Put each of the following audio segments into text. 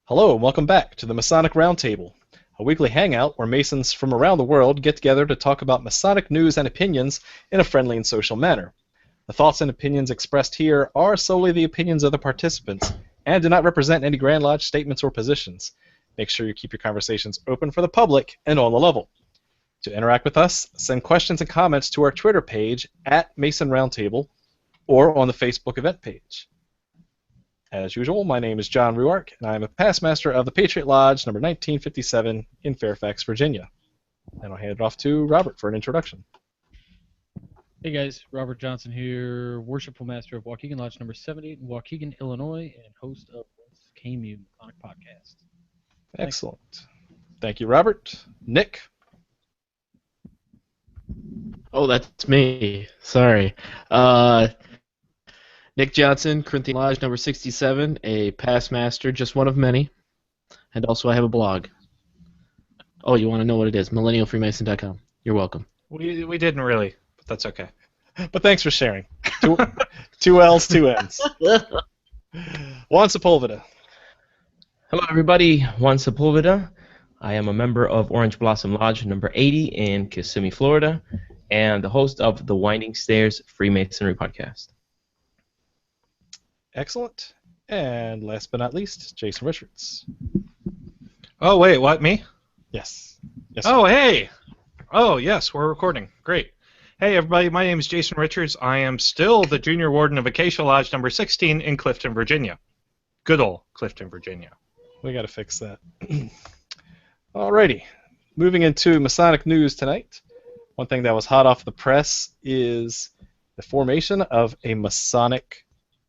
Hello and welcome back to the Masonic Roundtable, a weekly hangout where Masons from around the world get together to talk about Masonic news and opinions in a friendly and social manner. The thoughts and opinions expressed here are solely the opinions of the participants and do not represent any Grand Lodge statements or positions. Make sure you keep your conversations open for the public and on the level. To interact with us, send questions and comments to our Twitter page at Mason Roundtable or on the Facebook event page. As usual, my name is John Ruark, and I am a past master of the Patriot Lodge, number 1957, in Fairfax, Virginia. And I'll hand it off to Robert for an introduction. Hey guys, Robert Johnson here, Worshipful Master of Waukegan Lodge number 78 in Waukegan, Illinois, and host of What's KMU Masonic Podcast. Excellent. Thank you, Robert. Nick? Oh, that's me. Sorry. Nick Johnson, Corinthian Lodge number 67, a past master, just one of many. And also I have a blog. Oh, you want to know what it is? MillennialFreemason.com. You're welcome. We didn't really, but that's okay. But thanks for sharing. Two L's, two N's. Juan Sepulveda. Hello everybody, Juan Sepulveda. I am a member of Orange Blossom Lodge number 80 in Kissimmee, Florida, and the host of the Winding Stairs Freemasonry podcast. Excellent. And last but not least, Jason Richards. Oh, wait, what, me? Yes. Oh, hey! Oh, yes, we're recording. Great. Hey, everybody, my name is Jason Richards. I am still the Junior Warden of Acacia Lodge number 16 in Clifton, Virginia. Good old Clifton, Virginia. We got to fix that. Alrighty. Moving into Masonic news tonight. One thing that was hot off the press is the formation of a Masonic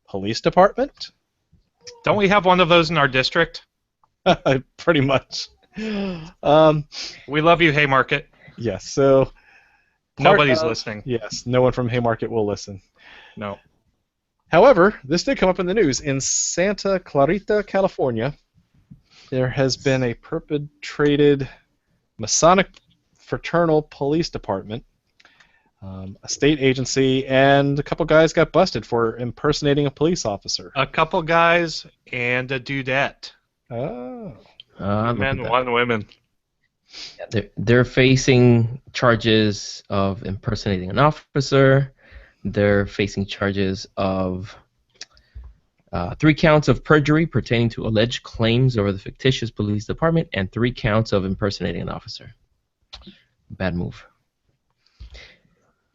police department. Don't we have one of those in our district? Pretty much. We love you, Haymarket. Yes, so... Nobody's listening. Yes, no one from Haymarket will listen. No. However, this did come up in the news. In Santa Clarita, California, there has been a perpetrated Masonic fraternal police department, a state agency, and a couple guys got busted for impersonating a police officer. A couple guys and a dudette. Oh. Men, one women. They're facing charges of impersonating an officer. They're facing charges of 3 counts of perjury pertaining to alleged claims over the fictitious police department, and 3 counts of impersonating an officer. Bad move.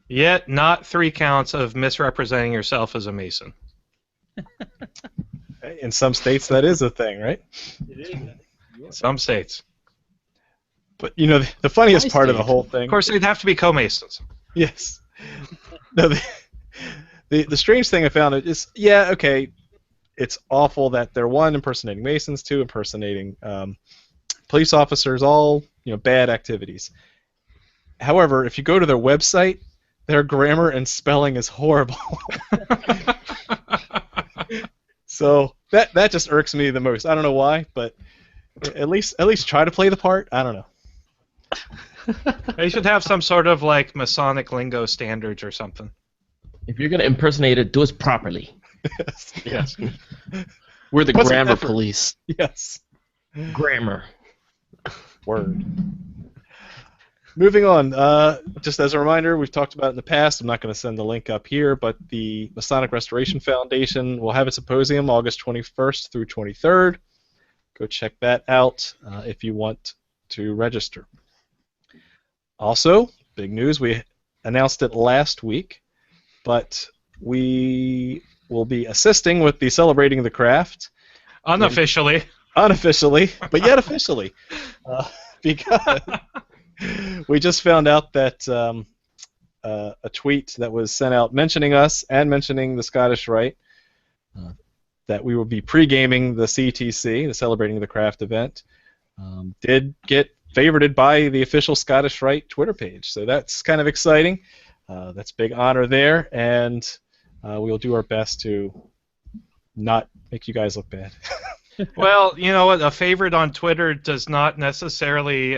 Yet not 3 counts of misrepresenting yourself as a Mason. In some states, that is a thing, right? It is. Some states. But, you know, the funniest part of the whole thing... Of course, they'd have to be co-Masons. Yes. No, the strange thing I found is, yeah, okay, it's awful that they're, 1, impersonating Masons, 2, impersonating police officers, all, bad activities. However, if you go to their website, their grammar and spelling is horrible. So that just irks me the most. I don't know why, but at least try to play the part. I don't know. They should have some sort of like Masonic lingo standards or something. If you're gonna impersonate it, do it properly. Yes. We're the What's the grammar effort? police. Yes. Grammar. Word. Moving on, just as a reminder, we've talked about it in the past. I'm not going to send the link up here, but the Masonic Restoration Foundation will have a symposium August 21st through 23rd. Go check that out if you want to register. Also, big news, we announced it last week, but we will be assisting with the Celebrating the Craft. Unofficially. Unofficially, but yet officially. Because... we just found out that a tweet that was sent out mentioning us and mentioning the Scottish Rite, that we will be pre-gaming the CTC, the Celebrating the Craft event, did get favorited by the official Scottish Rite Twitter page. So that's kind of exciting. That's a big honor there, and we'll do our best to not make you guys look bad. Well, you know what? A favorite on Twitter does not necessarily...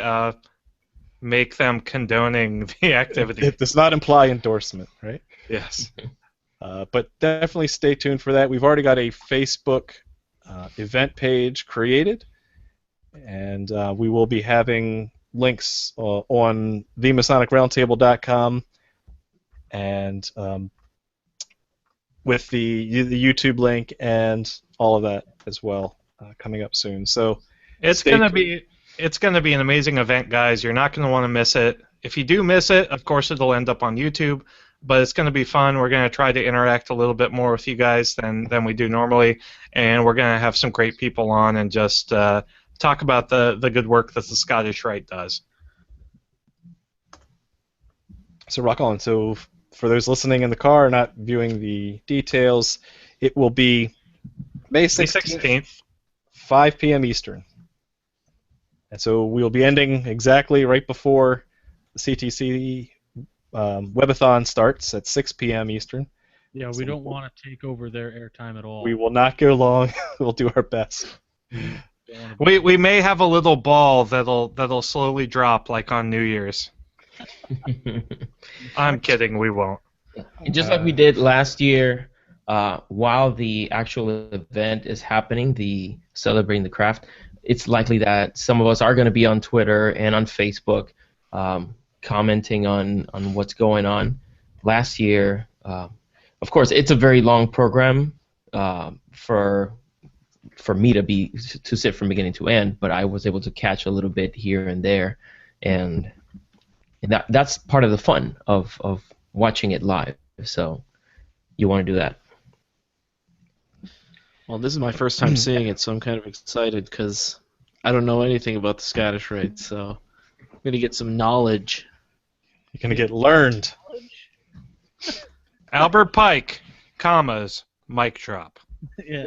make them condoning the activity. It does not imply endorsement, right? Yes. But definitely stay tuned for that. We've already got a Facebook event page created, And we will be having links on theMasonicRoundtable.com and with the YouTube link and all of that as well coming up soon. So It's stay gonna tuned. be an amazing event, guys. You're not gonna want to miss it. If you do miss it, of course it'll end up on YouTube, but it's gonna be fun. We're gonna try to interact a little bit more with you guys than we do normally, and we're gonna have some great people on and just talk about the good work that the Scottish Rite does. So rock on. So for those listening in the car, not viewing the details, it will be May May 16th, 16th. 5 p.m. Eastern. And so we'll be ending exactly right before the CTC webathon starts at 6 p.m. Eastern. Yeah, we don't want to take over their airtime at all. We will not go long. We'll do our best. Don't wanna We may have a little ball that'll slowly drop like on New Year's. I'm kidding. We won't. Just like we did last year, while the actual event is happening, the Celebrating the Craft, it's likely that some of us are going to be on Twitter and on Facebook commenting on what's going on. Last year, of course, it's a very long program for me to sit from beginning to end, but I was able to catch a little bit here and there, and that's part of the fun of watching it live. So you want to do that. Well, this is my first time seeing it, so I'm kind of excited because I don't know anything about the Scottish Rite, so I'm going to get some knowledge. You're going to get learned. Albert Pike, commas, mic drop. Yeah.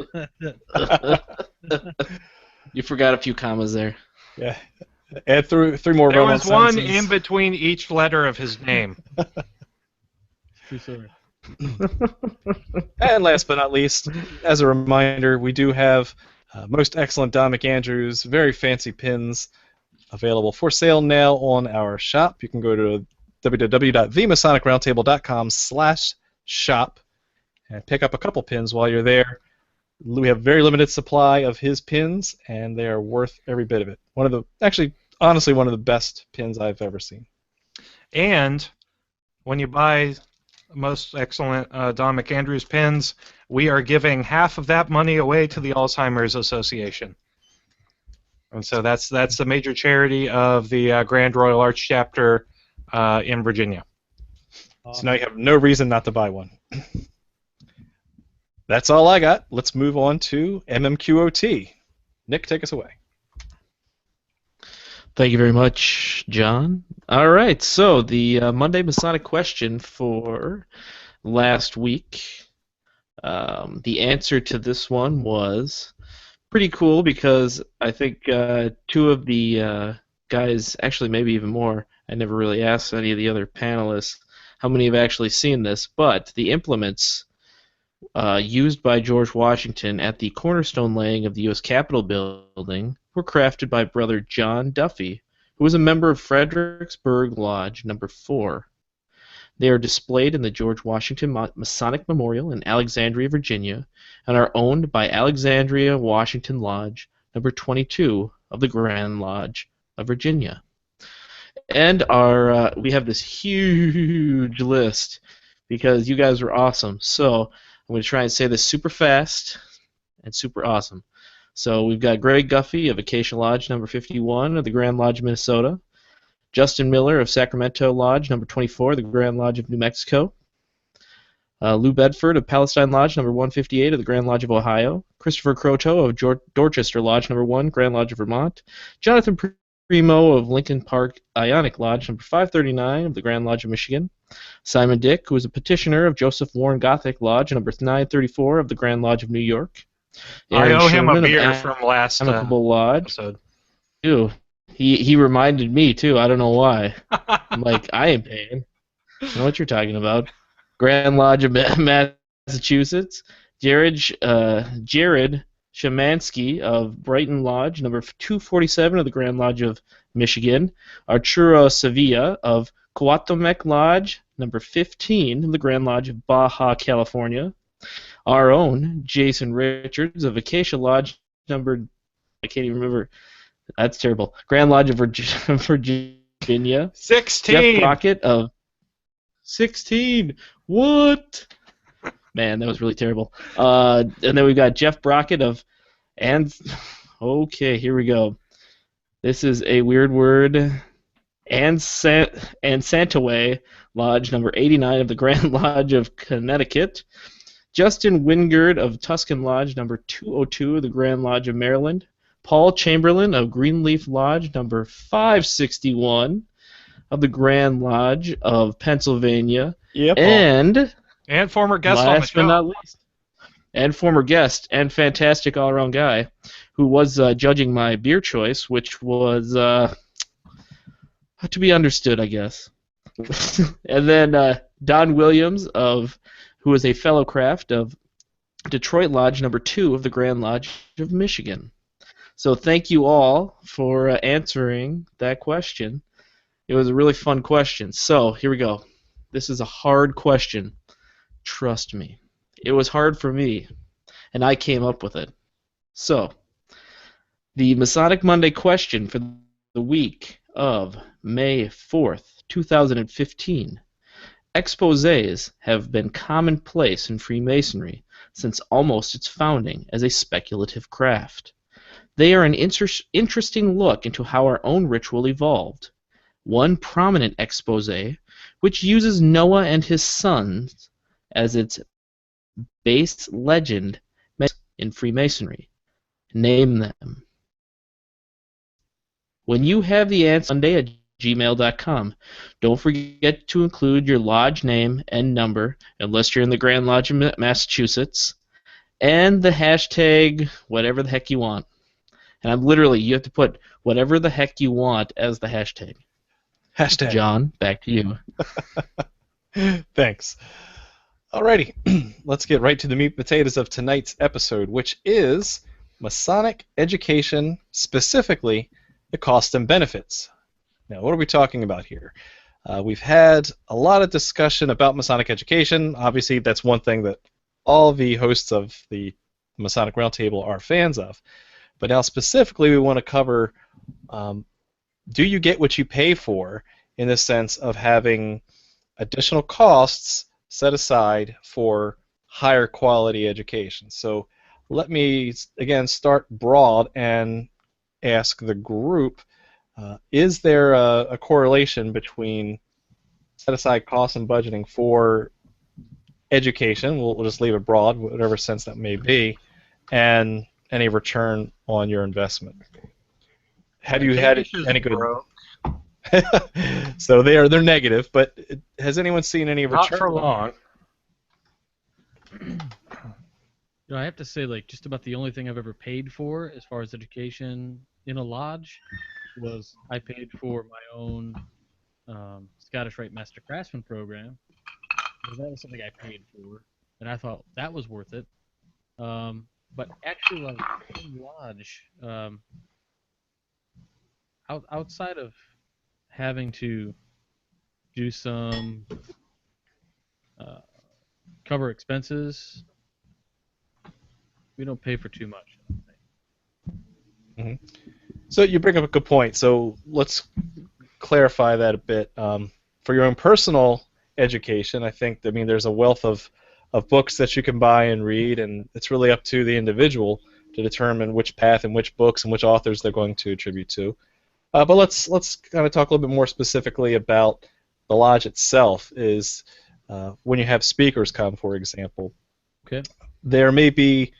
You forgot a few commas there. Yeah. Add three more There Roman was one sentences. in between each letter of his name. True story. And last but not least, as a reminder, we do have most excellent Don McAndrews, very fancy pins available for sale now on our shop. You can go to www.theMasonicRoundtable.com/shop and pick up a couple pins while you're there. We have very limited supply of his pins, and they are worth every bit of it. Honestly, one of the best pins I've ever seen. And when you buy most excellent Don McAndrews pins, we are giving half of that money away to the Alzheimer's Association. And so that's the major charity of the Grand Royal Arch chapter in Virginia. So now you have no reason not to buy one. That's all I got. Let's move on to MMQOT. Nick, take us away. Thank you very much, John. All right, so the Monday Masonic question for last week, the answer to this one was pretty cool because I think two of the guys, actually maybe even more, I never really asked any of the other panelists how many have actually seen this, but the implements used by George Washington at the cornerstone laying of the U.S. Capitol building were crafted by Brother John Duffy, who was a member of Fredericksburg Lodge No. 4. They are displayed in the George Washington Masonic Memorial in Alexandria, Virginia, and are owned by Alexandria Washington Lodge No. 22 of the Grand Lodge of Virginia. And we have this huge list because you guys were awesome. So I'm going to try and say this super fast and super awesome. So we've got Greg Guffey of Acacia Lodge No. 51 of the Grand Lodge of Minnesota, Justin Miller of Sacramento Lodge No. 24 of the Grand Lodge of New Mexico, Lou Bedford of Palestine Lodge No. 158 of the Grand Lodge of Ohio, Christopher Croto of Dorchester Lodge No. 1, Grand Lodge of Vermont, Jonathan Primo of Lincoln Park Ionic Lodge No. 539 of the Grand Lodge of Michigan, Simon Dick, who is a petitioner of Joseph Warren Gothic Lodge No. 934 of the Grand Lodge of New York. I owe him a Sherman of beer from last Amicable Lodge. episode. Ew. He reminded me too. I don't know why. I'm like, I ain't paying. I know what you're talking about. Grand Lodge of Massachusetts. Jared Shemansky of Brighton Lodge, number 247 of the Grand Lodge of Michigan. Arturo Sevilla of Coatomac Lodge, number 15 of the Grand Lodge of Baja California. Our own Jason Richards of Acacia Lodge, I can't even remember That's terrible. Grand Lodge of Virginia. 16. Jeff Brockett of 16. What? Man, that was really terrible. And then we've got Jeff Brockett of okay, here we go. This is a weird word. Santaway Lodge number 89 of the Grand Lodge of Connecticut. Justin Wingard of Tuscan Lodge number 202 of the Grand Lodge of Maryland. Paul Chamberlain of Greenleaf Lodge number 561 of the Grand Lodge of Pennsylvania. Yep. And former guest on the last show. but not least, and former guest and fantastic all-around guy who was judging my beer choice, which was to be understood, I guess. And then Don Williams, who is a fellow craft of Detroit Lodge number 2 of the Grand Lodge of Michigan. So thank you all for answering that question. It was a really fun question. So here we go. This is a hard question. Trust me. It was hard for me, and I came up with it. So, the Masonic Monday question for the week of May 4th, 2015. Exposés have been commonplace in Freemasonry since almost its founding as a speculative craft. They are an interesting look into how our own ritual evolved. One prominent exposé, which uses Noah and his sons as its base legend in Freemasonry. Name them. When you have the answer, Monday@gmail.com. Don't forget to include your lodge name and number, unless you're in the Grand Lodge of Massachusetts, and the hashtag whatever the heck you want. And you have to put whatever the heck you want as the hashtag. Hashtag. John, back to you. Thanks. Alrighty, let's get right to the meat and potatoes of tonight's episode, which is Masonic education, specifically the cost and benefits. Now, what are we talking about here? We've had a lot of discussion about Masonic education. Obviously, that's one thing that all the hosts of the Masonic Roundtable are fans of. But now, specifically, we want to cover, do you get what you pay for, in the sense of having additional costs set aside for higher quality education. So let me, again, start broad and ask the group, is there a correlation between set aside costs and budgeting for education, we'll just leave it broad, whatever sense that may be, and any return on your investment? Have you had any good... So they're negative, but has anyone seen any return? Not for long. I have to say, just about the only thing I've ever paid for as far as education in a lodge was I paid for my own Scottish Rite Master Craftsman program. That was something I paid for, and I thought that was worth it. But actually, in lodge, outside of having to do some cover expenses, we don't pay for too much. Mm-hmm. So you bring up a good point. So let's clarify that a bit. For your own personal education, I think, there's a wealth of books that you can buy and read, and it's really up to the individual to determine which path and which books and which authors they're going to attribute to. But let's kind of talk a little bit more specifically about the lodge itself. Is when you have speakers come, for example, okay, there may be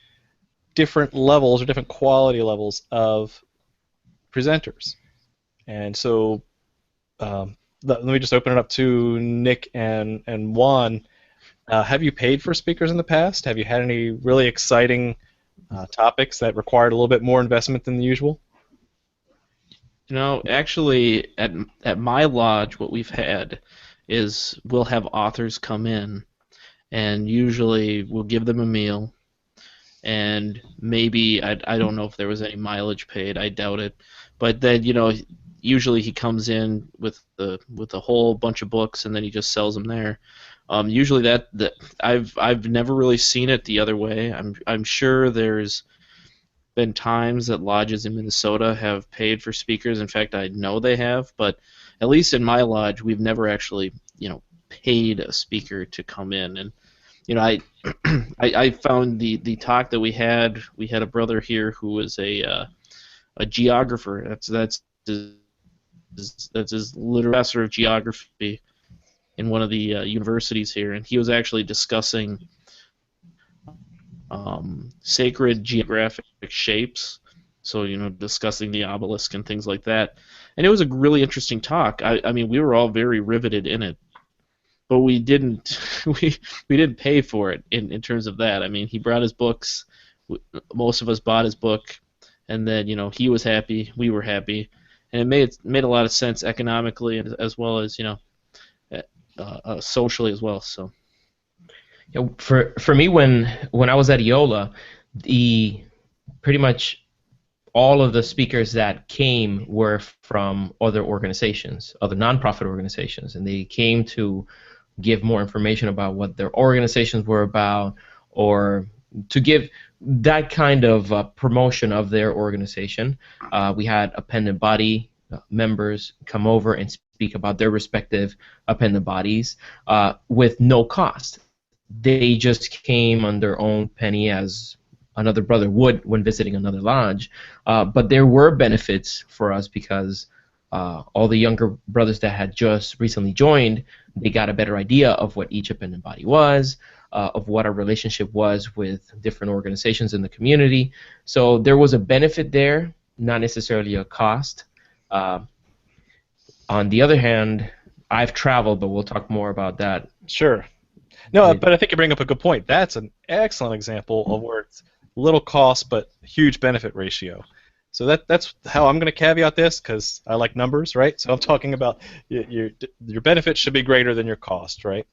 different levels or different quality levels of presenters. And so let me just open it up to Nick and Juan. Have you paid for speakers in the past? Have you had any really exciting topics that required a little bit more investment than the usual? Actually, at my lodge, what we've had is we'll have authors come in, and usually we'll give them a meal, and maybe, I don't know if there was any mileage paid, I doubt it, but then, usually he comes in with a whole bunch of books, and then he just sells them there. Usually I've never really seen it the other way. I'm sure there's been times that lodges in Minnesota have paid for speakers. In fact, I know they have, but at least in my lodge, we've never actually, paid a speaker to come in. And I found the talk that we had a brother here who was a geographer. That's his literal professor of geography in one of the universities here, and he was actually discussing sacred geographic shapes. So discussing the obelisk and things like that, and it was a really interesting talk. I mean, we were all very riveted in it, but we didn't we didn't pay for it in terms of that. I mean, he brought his books. Most of us bought his book, and then he was happy, we were happy, and it made a lot of sense economically as well as socially as well. So for me, when I was at EOLA, pretty much all of the speakers that came were from other organizations, other nonprofit organizations, and they came to give more information about what their organizations were about, or to give that kind of promotion of their organization. We had appendant body members come over and speak about their respective appendant bodies with no cost. They just came on their own penny, as another brother would when visiting another lodge. But there were benefits for us because all the younger brothers that had just recently joined, they got a better idea of what each appendant body was, of what our relationship was with different organizations in the community. So there was a benefit there, not necessarily a cost. On the other hand, I've traveled, but we'll talk more about that. Sure. No, but I think you bring up a good point. That's an excellent example of where it's little cost but huge benefit ratio. So that's how I'm going to caveat this, because I like numbers, right? So I'm talking about your benefit should be greater than your cost, right?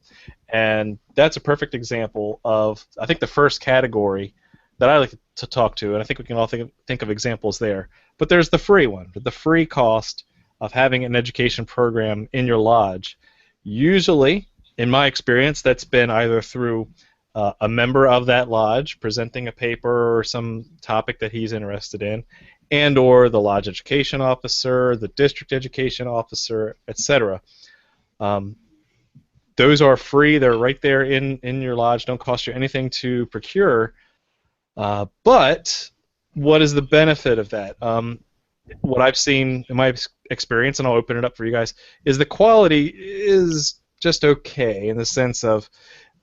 And that's a perfect example of, I think, the first category that I like to talk to, and I think we can all think of examples there. But there's the free one, the free cost of having an education program in your lodge. Usually, in my experience, that's been either through a member of that lodge presenting a paper or some topic that he's interested in, and or the lodge education officer, the district education officer, etc. Those are free. They're right there in your lodge. Don't cost you anything to procure. But what is the benefit of that? What I've seen in my experience, and I'll open it up for you guys, is the quality is just okay, in the sense of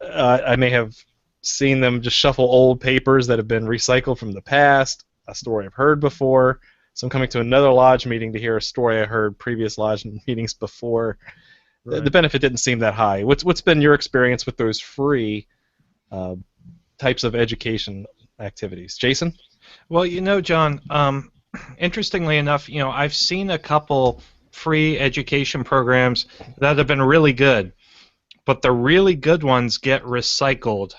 I may have seen them just shuffle old papers that have been recycled from the past, a story I've heard before. So I'm coming to another lodge meeting to hear a story I heard previous lodge meetings before. Right. The benefit didn't seem that high. What's been your experience with those free types of education activities? Jason? Well, John, interestingly enough, I've seen a couple free education programs that have been really good, but the really good ones get recycled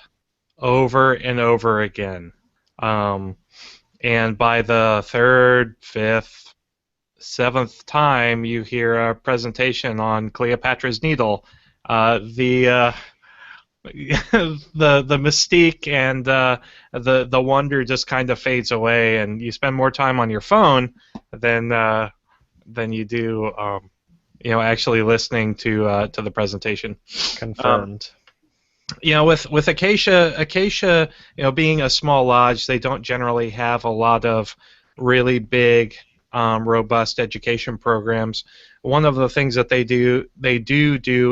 over and over again. And by the third, fifth, seventh time you hear a presentation on Cleopatra's Needle, the mystique and the wonder just kind of fades away, and you spend more time on your phone than you do actually listening to the presentation. Confirmed. With Acacia, being a small lodge, they don't generally have a lot of really big, robust education programs. One of the things that they do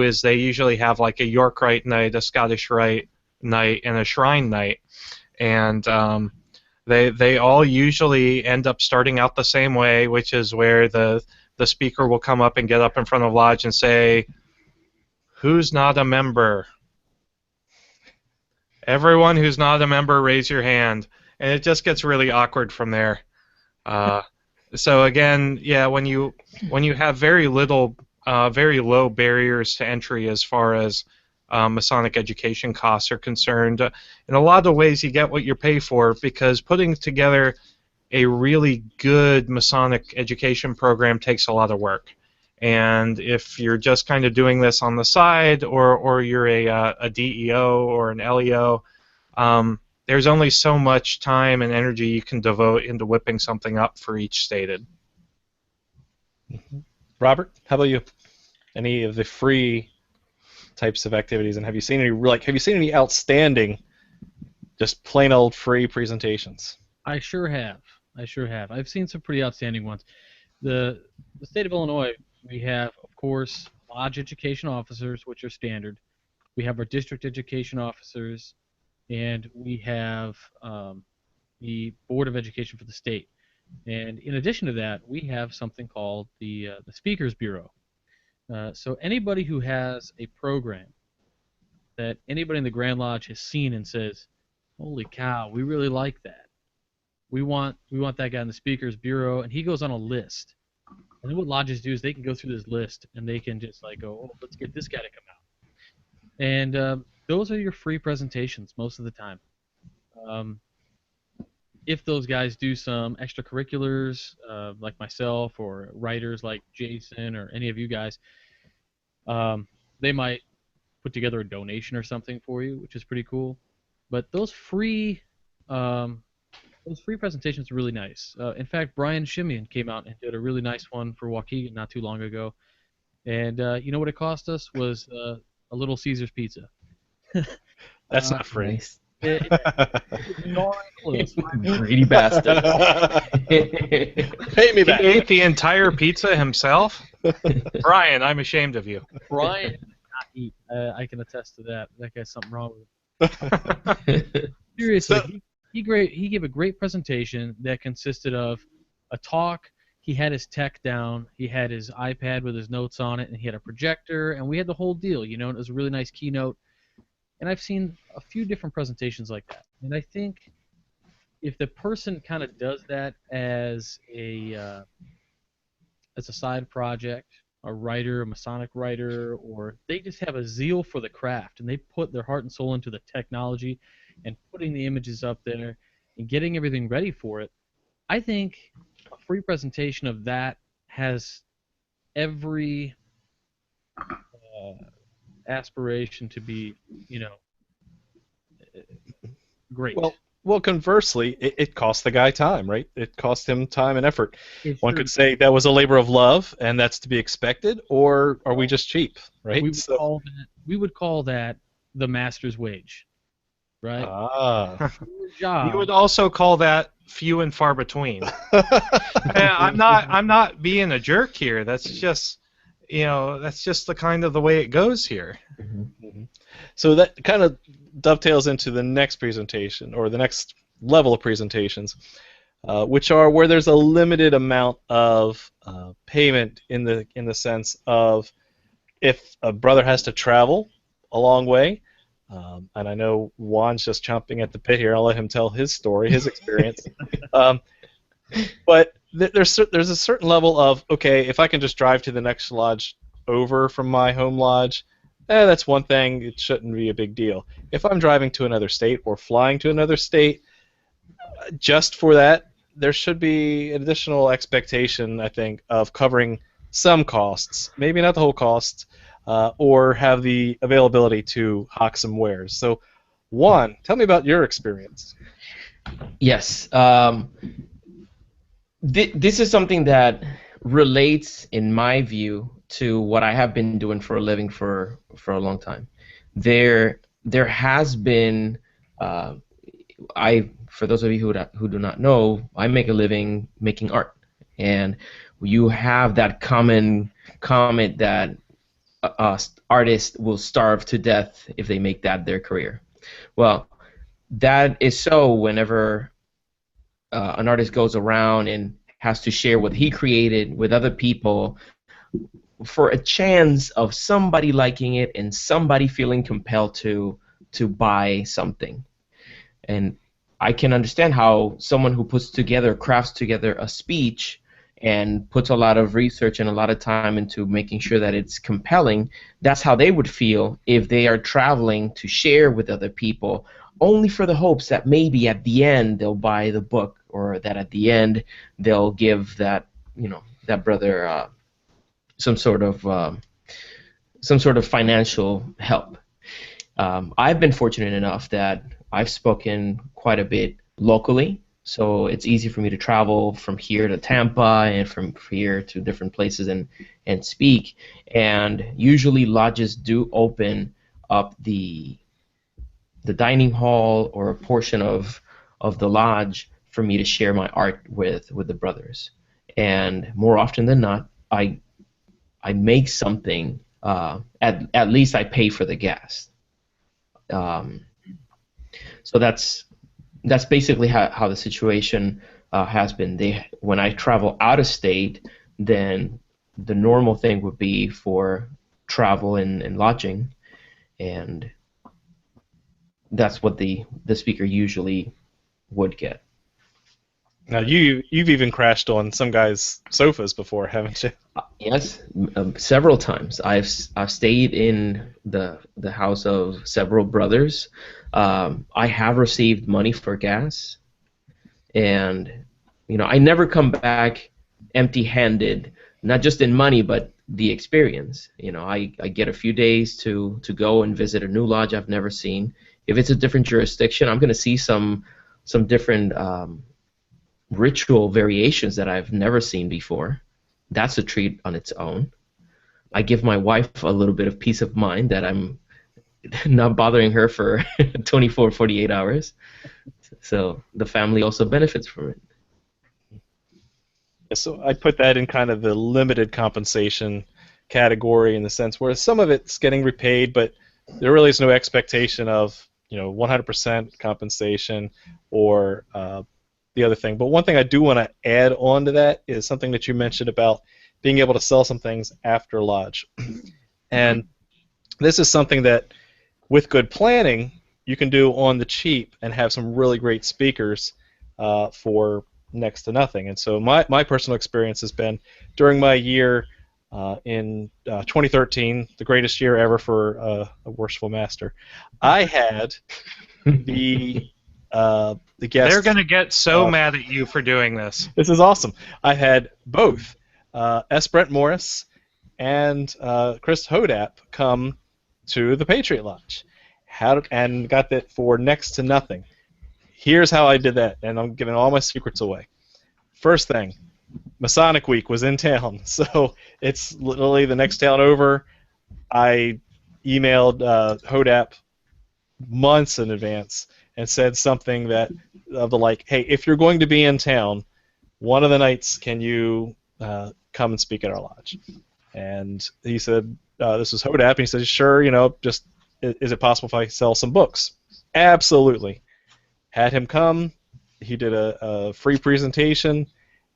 is they usually have like a York Rite night, a Scottish Rite night, and a Shrine night, and they all usually end up starting out the same way, which is where the speaker will come up and get up in front of the lodge and say, "Who's not a member? Everyone who's not a member, raise your hand." And it just gets really awkward from there. So again, when you have very low barriers to entry as far as Masonic education costs are concerned, in a lot of ways you get what you pay for, because putting together a really good Masonic education program takes a lot of work. And if you're just kind of doing this on the side, or you're a DEO or an LEO, there's only so much time and energy you can devote into whipping something up for each stated. Robert, how about you? Any of the free types of activities, and have you seen any outstanding, just plain old free presentations? I sure have. I've seen some pretty outstanding ones. The state of Illinois, we have, of course, lodge education officers, which are standard. We have our district education officers, and we have the Board of Education for the state. And in addition to that, we have something called the Speakers Bureau. So anybody who has a program that anybody in the Grand Lodge has seen and says, "Holy cow, we really like that. We want that guy in the Speakers Bureau," and he goes on a list. And then what lodges do is they can go through this list and they can just like go, "Oh, let's get this guy to come out." And those are your free presentations most of the time. If those guys do some extracurriculars, like myself, or writers like Jason or any of you guys, they might put together a donation or something for you, which is pretty cool. But those free presentations are really nice. In fact, Brian Shimian came out and did a really nice one for Waukegan not too long ago. And you know what it cost us was a Little Caesars pizza. That's not free. Nice. Greedy bastard. Pay me back. He ate the entire pizza himself? Brian, I'm ashamed of you. Brian did not eat. I can attest to that. That guy's something wrong with him. Seriously, he gave a great presentation that consisted of a talk. He had his tech down. He had his iPad with his notes on it, and he had a projector, and we had the whole deal. You know, and it was a really nice keynote. And I've seen a few different presentations like that. And I think if the person kind of does that as a side project, a writer, a Masonic writer, or they just have a zeal for the craft and they put their heart and soul into the technology and putting the images up there and getting everything ready for it, I think a free presentation of that has every aspiration to be, great. Well, conversely, it cost the guy time, right? It cost him time and effort. One could say that was a labor of love, and that's to be expected, or are we just cheap, right? We would call that the master's wage, right? You would also call that few and far between. I'm not being a jerk here. That's just the kind of the way it goes here. Mm-hmm. So that kind of dovetails into the next presentation, or the next level of presentations, which are where there's a limited amount of payment in the sense of if a brother has to travel a long way, and I know Juan's just chomping at the bit here. I'll let him tell his story, his experience. But there's a certain level of, okay, if I can just drive to the next lodge over from my home lodge, that's one thing. It shouldn't be a big deal. If I'm driving to another state or flying to another state, just for that, there should be an additional expectation, I think, of covering some costs, maybe not the whole costs, or have the availability to hawk some wares. So, Juan, tell me about your experience. Yes. This is something that relates, in my view, to what I have been doing for a living for a long time. There has been, for those of you who do not know, I make a living making art, and you have that common comment that artists will starve to death if they make that their career. Well, that is so whenever an artist goes around and has to share what he created with other people for a chance of somebody liking it and somebody feeling compelled to buy something. And I can understand how someone who crafts together a speech and puts a lot of research and a lot of time into making sure that it's compelling, that's how they would feel if they are traveling to share with other people, only for the hopes that maybe at the end they'll buy the book, or that at the end they'll give that brother some sort of financial help. I've been fortunate enough that I've spoken quite a bit locally, so it's easy for me to travel from here to Tampa and from here to different places and speak. And usually lodges do open up the dining hall or a portion of the lodge for me to share my art with the brothers. And more often than not, I make something. At least I pay for the gas. Um, so that's basically how the situation has been. When I travel out of state, then the normal thing would be for travel and lodging, and that's what the speaker usually would get. Now you've even crashed on some guys' sofas before, haven't you? Yes, several times. I've stayed in the house of several brothers. I have received money for gas, and I never come back empty-handed. Not just in money, but the experience. I get a few days to go and visit a new lodge I've never seen. If it's a different jurisdiction, I'm going to see some different ritual variations that I've never seen before. That's a treat on its own. I give my wife a little bit of peace of mind that I'm not bothering her for 24, 48 hours. So the family also benefits from it. So I put that in kind of the limited compensation category in the sense where some of it's getting repaid, but there really is no expectation of 100% compensation or the other thing. But one thing I do want to add on to that is something that you mentioned about being able to sell some things after lodge. And this is something that, with good planning, you can do on the cheap and have some really great speakers for next to nothing. And so my personal experience has been during my year in 2013, the greatest year ever for a worshipful master. I had the guest. They're going to get so mad at you for doing this. This is awesome. I had both S. Brent Morris and Chris Hodap come to the Patriot Lodge, and got that for next to nothing. Here's how I did that, and I'm giving all my secrets away. First thing, Masonic Week was in town, so it's literally the next town over. I emailed Hodap months in advance and said something that of the like, hey, if you're going to be in town, one of the nights, can you come and speak at our lodge? And he said, this was Hodap, and he said, sure, just is it possible if I sell some books? Absolutely. Had him come. He did a free presentation,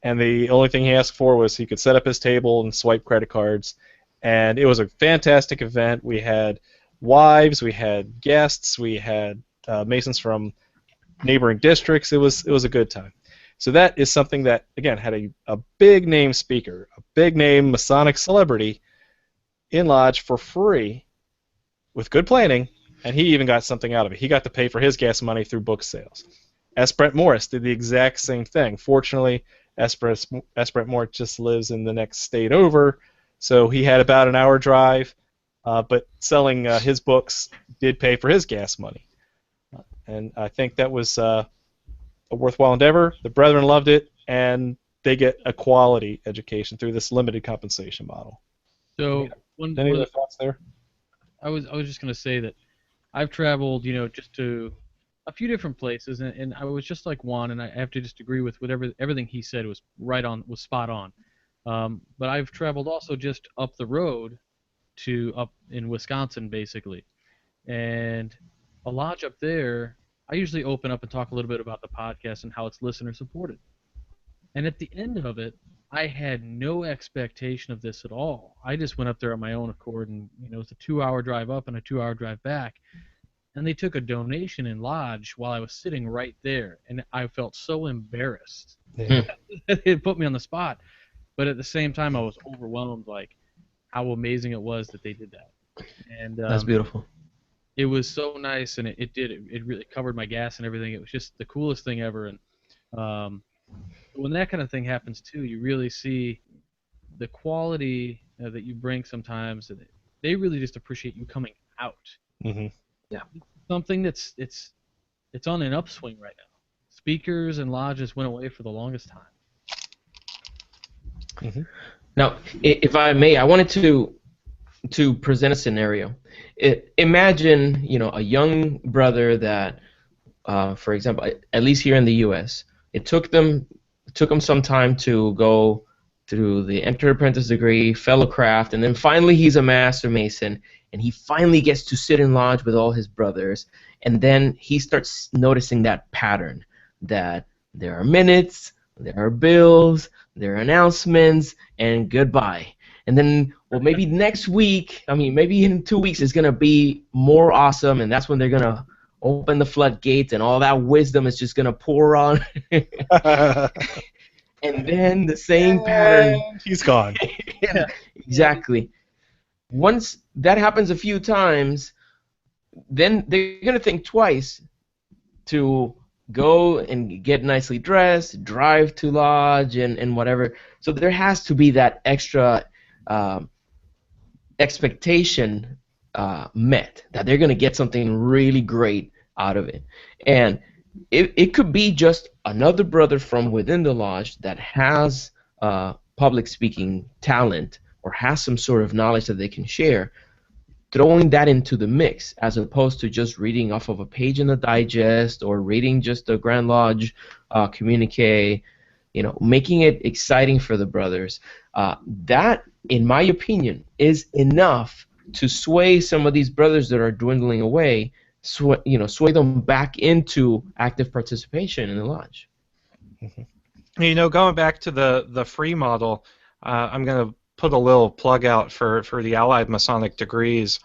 and the only thing he asked for was he could set up his table and swipe credit cards. And it was a fantastic event. We had wives, we had guests, we had Masons from neighboring districts. It was a good time. So that is something that, again, had a big name speaker, a big name Masonic celebrity in lodge for free with good planning, and he even got something out of it. He got to pay for his gas money through book sales. S. Brent Morris did the exact same thing. Fortunately, S. Brent Morris just lives in the next state over, so he had about an hour drive, but selling his books did pay for his gas money. And I think that was a worthwhile endeavor. The brethren loved it, and they get a quality education through this limited compensation model. So, any other thoughts there? I was just going to say that I've traveled, just to a few different places, and I was just like Juan, and I have to just agree with everything he said was was spot on. But I've traveled also just up the road to up in Wisconsin, basically, and a lodge up there. I usually open up and talk a little bit about the podcast and how it's listener supported. And at the end of it, I had no expectation of this at all. I just went up there on my own accord, and it's a 2-hour drive up and a 2-hour drive back. And they took a donation in lodge while I was sitting right there, and I felt so embarrassed. Yeah. It put me on the spot, but at the same time, I was overwhelmed, like how amazing it was that they did that. And That's beautiful. It was so nice, and it really covered my gas and everything. It was just the coolest thing ever. And when that kind of thing happens too, you really see the quality that you bring sometimes, and they really just appreciate you coming out. Mm-hmm. Yeah. Something it's it's on an upswing right now. Speakers and lodges went away for the longest time. Now, if I may, I wanted to present a scenario. Imagine, a young brother that, for example, at least here in the U.S., it took them some time to go through the enter apprentice degree, fellow craft, and then finally he's a master mason, and he finally gets to sit in lodge with all his brothers, and then he starts noticing that pattern that there are minutes, there are bills, there are announcements, and goodbye. And then, well, maybe next week, maybe in 2 weeks, it's going to be more awesome, and that's when they're going to open the floodgates, and all that wisdom is just going to pour on. And then the same pattern. He's gone. Yeah, exactly. Once that happens a few times, then they're going to think twice to go and get nicely dressed, drive to lodge, and whatever. So there has to be that extra expectation met, that they're going to get something really great out of it. And it could be just another brother from within the lodge that has public speaking talent or has some sort of knowledge that they can share, throwing that into the mix as opposed to just reading off of a page in the digest or reading just the Grand Lodge communique, making it exciting for the brothers. That, in my opinion, is enough to sway some of these brothers that are dwindling away, sway them back into active participation in the lodge. Going back to the free model, I'm going to put a little plug out for the Allied Masonic degrees.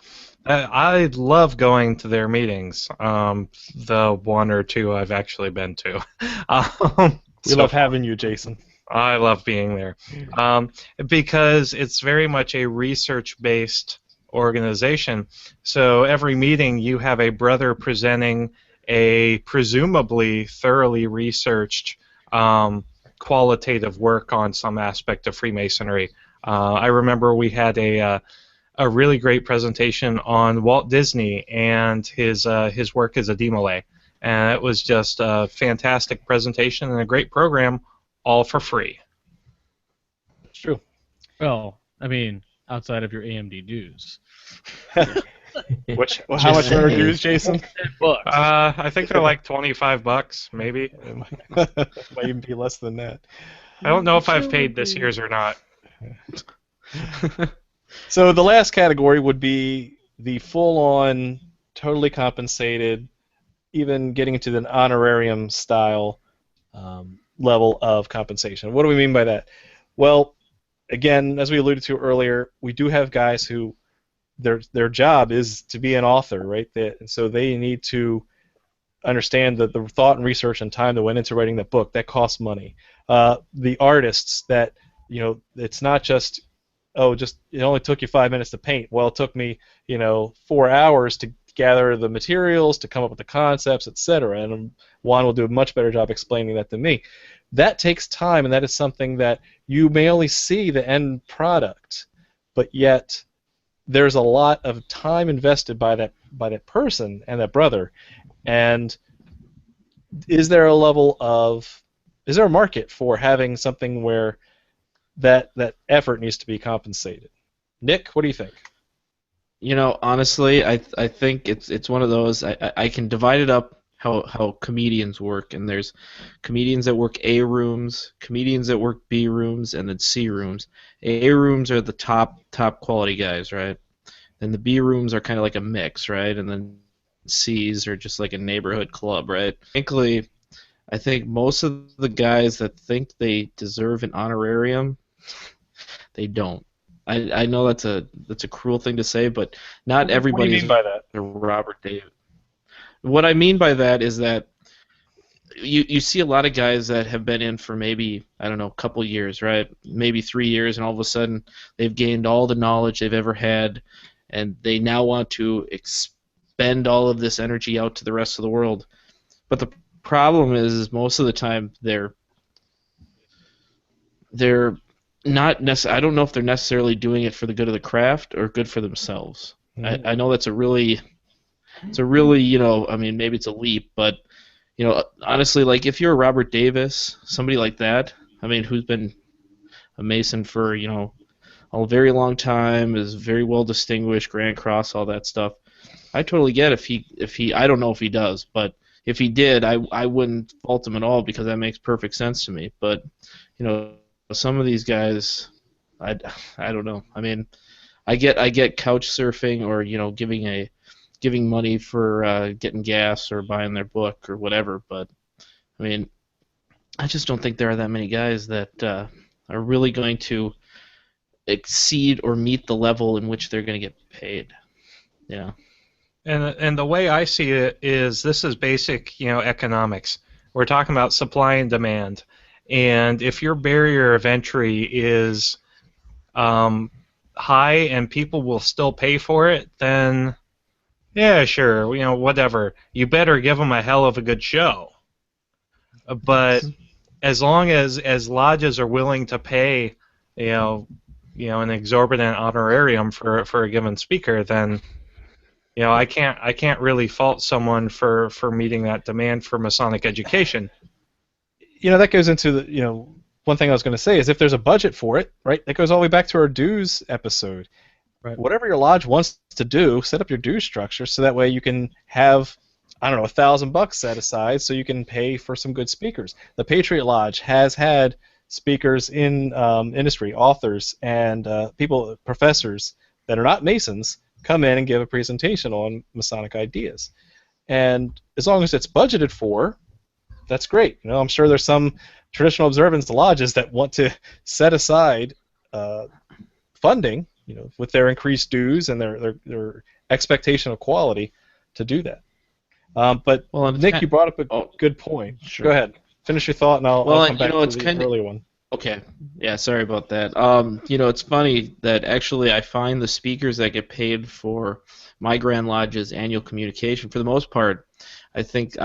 I love going to their meetings. The one or two I've actually been to. We love having you, Jason. I love being there because it's very much a research-based organization. So every meeting you have a brother presenting a presumably thoroughly researched qualitative work on some aspect of Freemasonry. I remember we had a really great presentation on Walt Disney and his work as a demole, and it was just a fantastic presentation and a great program, all for free. It's true. Well, outside of your AMD dues. How much are our dues, Jason? $10. I think they're like $25, maybe. Might even be less than that. I don't know if I've paid this year's or not. So the last category would be the full-on, totally compensated, even getting into the honorarium style level of compensation. What do we mean by that? Well, again, as we alluded to earlier, we do have guys who their job is to be an author, right? And so they need to understand that the thought and research and time that went into writing that book, that costs money. The artists that, it's not just, it only took you 5 minutes to paint. Well, it took me, 4 hours to gather the materials, to come up with the concepts, etc. And Juan will do a much better job explaining that than me. That takes time, and that is something that you may only see the end product, but yet there's a lot of time invested by that person and that brother. And is there a market for having something where that effort needs to be compensated? Nick, what do you think? Honestly, I think it's one of those. I can divide it up how comedians work, and there's comedians that work A rooms, comedians that work B rooms, and then C rooms. A rooms are the top quality guys, right? Then the B rooms are kind of like a mix, right? And then C's are just like a neighborhood club, right? Frankly, I think most of the guys that think they deserve an honorarium, they don't. I know that's a cruel thing to say, but not everybody. What do you mean by that? A Robert David. What I mean by that is that you see a lot of guys that have been in for maybe, I don't know, a couple years, right? Maybe 3 years, and all of a sudden they've gained all the knowledge they've ever had, and they now want to expend all of this energy out to the rest of the world. But the problem is most of the time they're not I don't know if they're necessarily doing it for the good of the craft or good for themselves. I know that's maybe it's a leap, but honestly, like if you're Robert Davis, somebody like that, I mean, who's been a Mason for a very long time, is very well distinguished, Grand Cross, all that stuff. I totally get if he I don't know if he does, but if he did, I wouldn't fault him at all because that makes perfect sense to me. But some of these guys, I don't know. I mean, I get couch surfing or giving money for getting gas or buying their book or whatever, but I mean, I just don't think there are that many guys that are really going to exceed or meet the level in which they're going to get paid. Yeah. And the way I see it is this is basic, economics. We're talking about supply and demand. And if your barrier of entry is high and people will still pay for it, then yeah, sure, whatever. You better give them a hell of a good show. But as long as lodges are willing to pay, an exorbitant honorarium for a given speaker, then I can't really fault someone for meeting that demand for Masonic education. That goes into the one thing I was going to say is if there's a budget for it, right? That goes all the way back to our dues episode. Right. Whatever your lodge wants to do, set up your dues structure so that way you can have, I don't know, $1,000 set aside so you can pay for some good speakers. The Patriot Lodge has had speakers in industry, authors, and professors that are not Masons come in and give a presentation on Masonic ideas. And as long as it's budgeted for, that's great. I'm sure there's some traditional observance lodges that want to set aside funding, with their increased dues and their expectation of quality to do that. But Nick, you brought up a good point. Sure. Go ahead. Finish your thought, and I'll come back to the earlier one. Okay. Yeah, sorry about that. It's funny that actually I find the speakers that get paid for my Grand Lodge's annual communication, for the most part, I think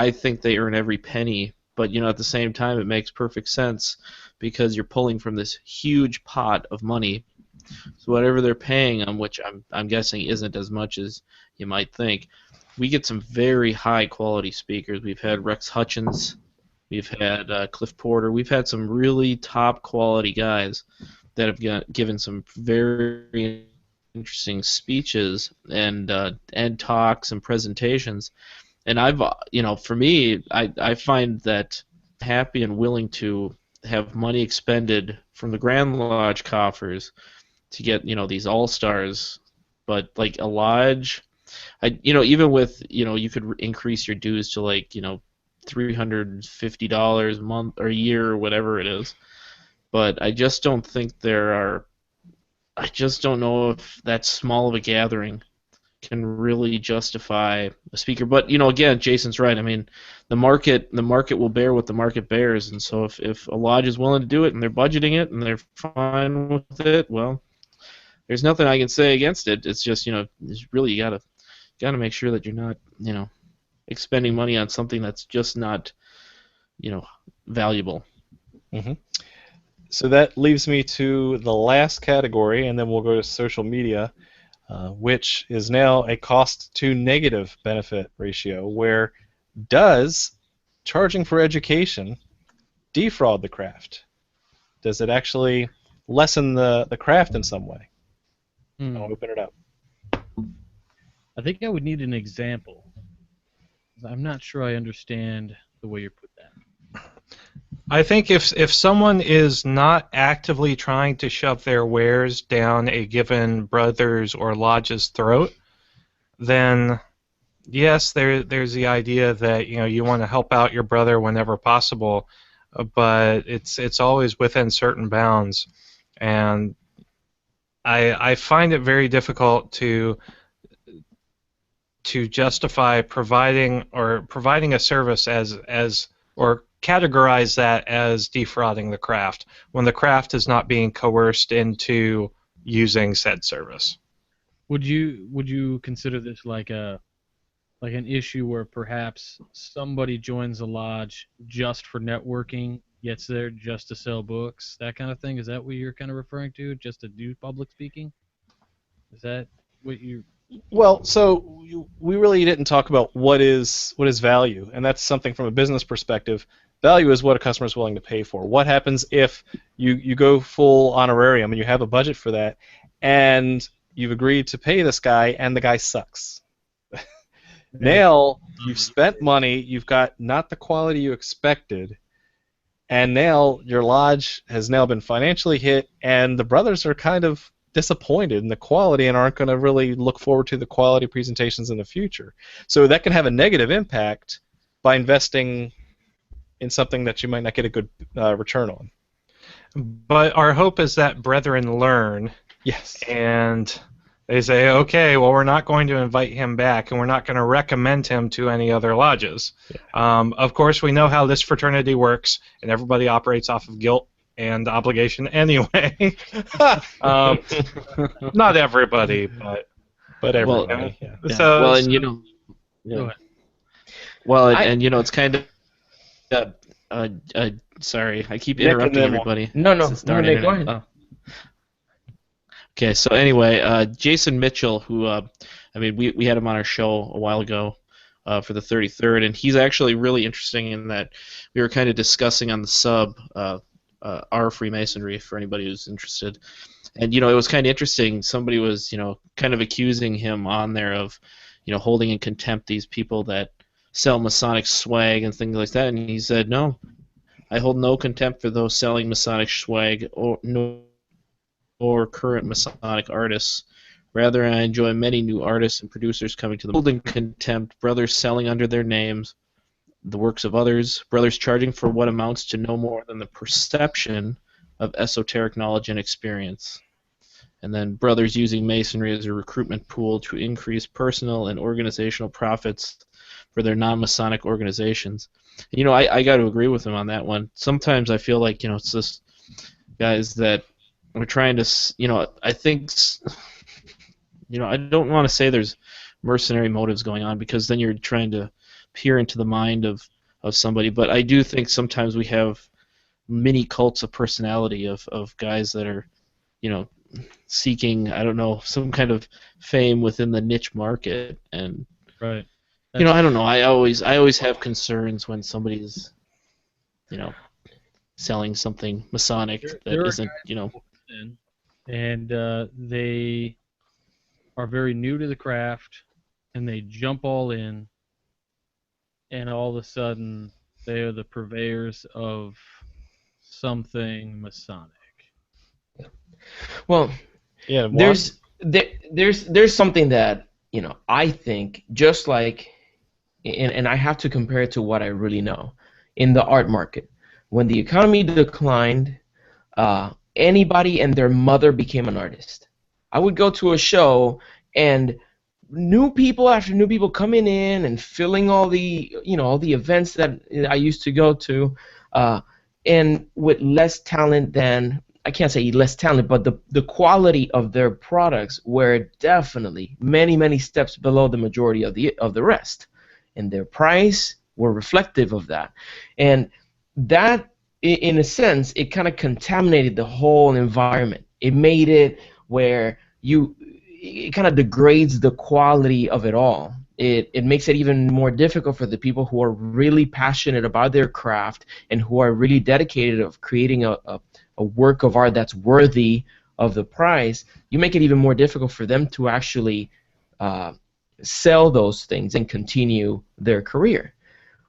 they earn every penny. But at the same time, it makes perfect sense because you're pulling from this huge pot of money. So whatever they're paying them, which I'm guessing isn't as much as you might think, we get some very high quality speakers. We've had Rex Hutchins. We've had Cliff Porter. We've had some really top quality guys that have given some very interesting speeches and talks and presentations. And I've, for me, I find that happy and willing to have money expended from the Grand Lodge coffers to get, these all-stars. But like a lodge, even with, you could increase your dues to like, $350 a month or a year or whatever it is. But I just don't think I just don't know if that small of a gathering can really justify a speaker. But again, Jason's right. I mean, the market will bear what the market bears, and so if a lodge is willing to do it and they're budgeting it and they're fine with it, well, there's nothing I can say against it. It's just it's really you gotta make sure that you're not expending money on something that's just not valuable. Mm-hmm. So that leaves me to the last category, and then we'll go to social media. Which is now a cost to negative benefit ratio, where does charging for education defraud the craft? Does it actually lessen the craft in some way? I'll open it up. I think I would need an example. I'm not sure I understand the way you put that. I think if someone is not actively trying to shove their wares down a given brother's or lodge's throat, then yes, there's the idea that you want to help out your brother whenever possible, but it's always within certain bounds, and I find it very difficult to justify providing a service as or categorize that as defrauding the craft when the craft is not being coerced into using said service. Would you consider this like an issue where perhaps somebody joins a lodge just for networking, gets there just to sell books, that kind of thing? Is that what you're kind of referring to? Just to do public speaking? Is that what you? Well, so we really didn't talk about what is value, and that's something from a business perspective. Value is what a customer is willing to pay for. What happens if you go full honorarium and you have a budget for that, and you've agreed to pay this guy, and the guy sucks? Now you've spent money, you've got not the quality you expected, and now your lodge has now been financially hit, and the brothers are kind of disappointed in the quality and aren't going to really look forward to the quality presentations in the future. So that can have a negative impact by investing in something that you might not get a good return on. But our hope is that brethren learn, Yes. and they say, okay, well, we're not going to invite him back, and we're not going to recommend him to any other lodges. Of course, we know how this fraternity works, and everybody operates off of guilt and obligation anyway. Not everybody, But everybody. Yeah. Yeah. So, Well, and you know, Go yeah. ahead. Well, and you know, it's kind of sorry, I keep Nick and interrupting then everybody. No, It's this no, darn Nick, go internet. ahead. Okay, so anyway, Jason Mitchell, who I mean, we had him on our show a while ago for the 33rd, and he's actually really interesting in that we were kind of discussing on the sub our Freemasonry for anybody who's interested, and you know, it was kind of interesting. Somebody was, you know, kind of accusing him on there of, you know, holding in contempt these people that sell Masonic swag and things like that, and he said, no, I hold no contempt for those selling Masonic swag or current Masonic artists. Rather, I enjoy many new artists and producers coming to the holding contempt, brothers selling under their names the works of others, brothers charging for what amounts to no more than the perception of esoteric knowledge and experience. And then brothers using Masonry as a recruitment pool to increase personal and organizational profits for their non-Masonic organizations. And, you know, I got to agree with him on that one. Sometimes I feel like, you know, it's just guys that we're trying to, you know, I think, you know, I don't want to say there's mercenary motives going on, because then you're trying to peer into the mind of somebody, but I do think sometimes we have mini cults of personality of guys that are, you know, seeking, I don't know, some kind of fame within the niche market, and Right. you know, I don't know, I always have concerns when somebody's, you know, selling something Masonic There that are isn't, you know. And they are very new to the craft, and they jump all in, and all of a sudden they are the purveyors of something Masonic. Well, Yeah. there's something that, you know, I think, just like, and I have to compare it to what I really know in the art market. When the economy declined, anybody and their mother became an artist. I would go to a show, and new people after new people coming in and filling all the, you know, all the events that I used to go to, and with less talent than, I can't say less talent, but the quality of their products were definitely many steps below the majority of the rest, and their price were reflective of that, and that, in a sense, it kind of contaminated the whole environment. It made it where it kind of degrades the quality of it all. It makes it even more difficult for the people who are really passionate about their craft and who are really dedicated of creating a work of art that's worthy of the price. You make it even more difficult for them to actually sell those things and continue their career.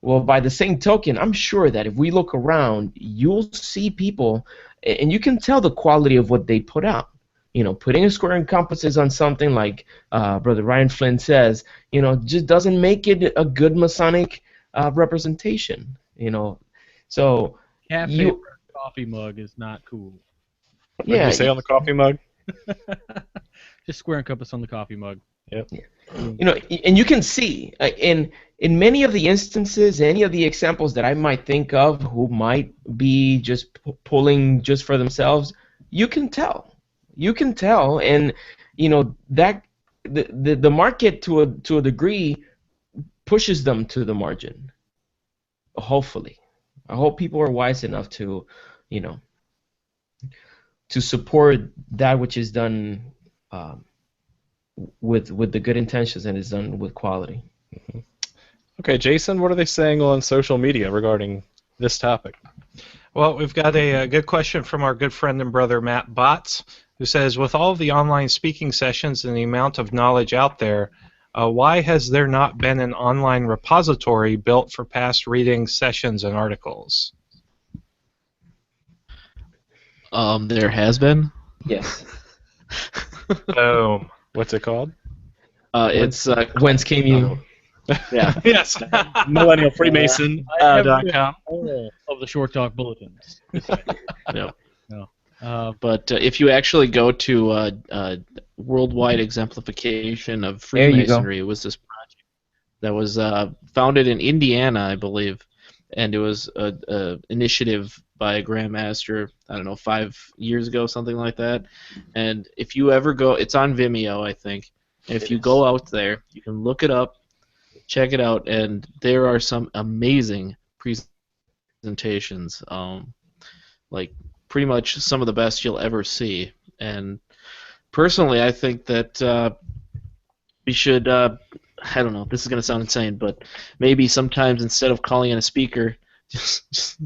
Well, by the same token, I'm sure that if we look around, you'll see people, and you can tell the quality of what they put out. You know, putting a square and compasses on something, like Brother Ryan Flynn says, you know, just doesn't make it a good Masonic representation. You know, so Cafe coffee mug is not cool. What did yeah, you say on the coffee mug? Just square and compass on the coffee mug. Yep. you know, and you can see in many of the instances, any of the examples that I might think of who might be just pulling just for themselves, you can tell, and you know that the market to a degree pushes them to the margin. Hopefully, I hope people are wise enough to, you know, to support that which is done with the good intentions and is done with quality. Okay, Jason, what are they saying on social media regarding this topic? Well, we've got a good question from our good friend and brother Matt Botts, who says, with all the online speaking sessions and the amount of knowledge out there, why has there not been an online repository built for past readings, sessions, and articles? There has been. Yes. Boom. What's it called? It's Whence came you? yeah. Yes. MillennialFreemason.com. All of the Short Talk bulletins. No. No. But if you actually go to Worldwide Exemplification of There you go. Freemasonry, it was this project that was founded in Indiana, I believe, and it was a initiative by a Grandmaster, I don't know, 5 years ago, something like that. And if you ever go, it's on Vimeo, I think. And if you go out there, you can look it up, check it out, and there are some amazing presentations, like pretty much some of the best you'll ever see. And personally, I think that we should, I don't know, this is going to sound insane, but maybe sometimes instead of calling in a speaker, just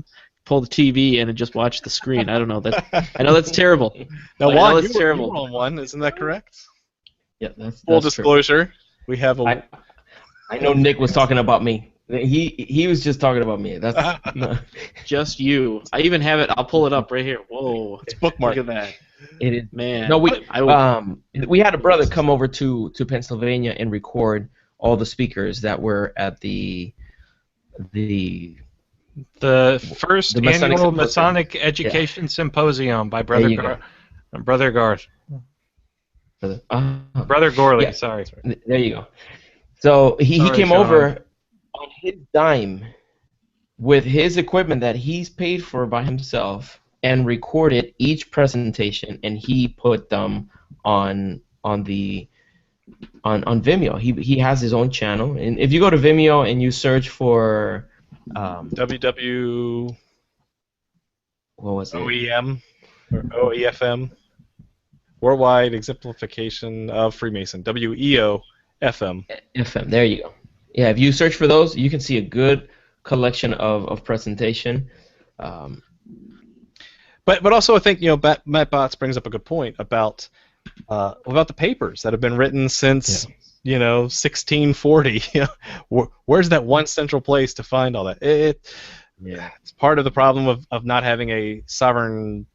pull the TV in and just watch the screen. I don't know. I know that's terrible. Now, I know Juan, that's you terrible. were on one, isn't that correct? Yeah, that's Full true. disclosure, we have a... I know Nick was talking about me. He was just talking about me. That's Just you. I even have it. I'll pull it up right here. Whoa. It's bookmarked. Look at that. it is. Man. No, I we had a brother come over to Pennsylvania and record all the speakers that were at the first The Masonic annual Symposium. Masonic Education Symposium by There you Brother Garth. Brother Gorley, Yeah. sorry. There you go. So he Sorry, came Sean. over on his dime with his equipment that he's paid for by himself and recorded each presentation, and he put them on Vimeo. He has his own channel, and if you go to Vimeo and you search for WW... what was it? OEM or OEFM, Worldwide Exemplification of Freemason, WEO FM. FM. There you go. Yeah, if you search for those, you can see a good collection of presentation. But also I think Matt Botts brings up a good point about the papers that have been written since 1640. Where's that one central place to find all that? It's part of the problem of not having a sovereign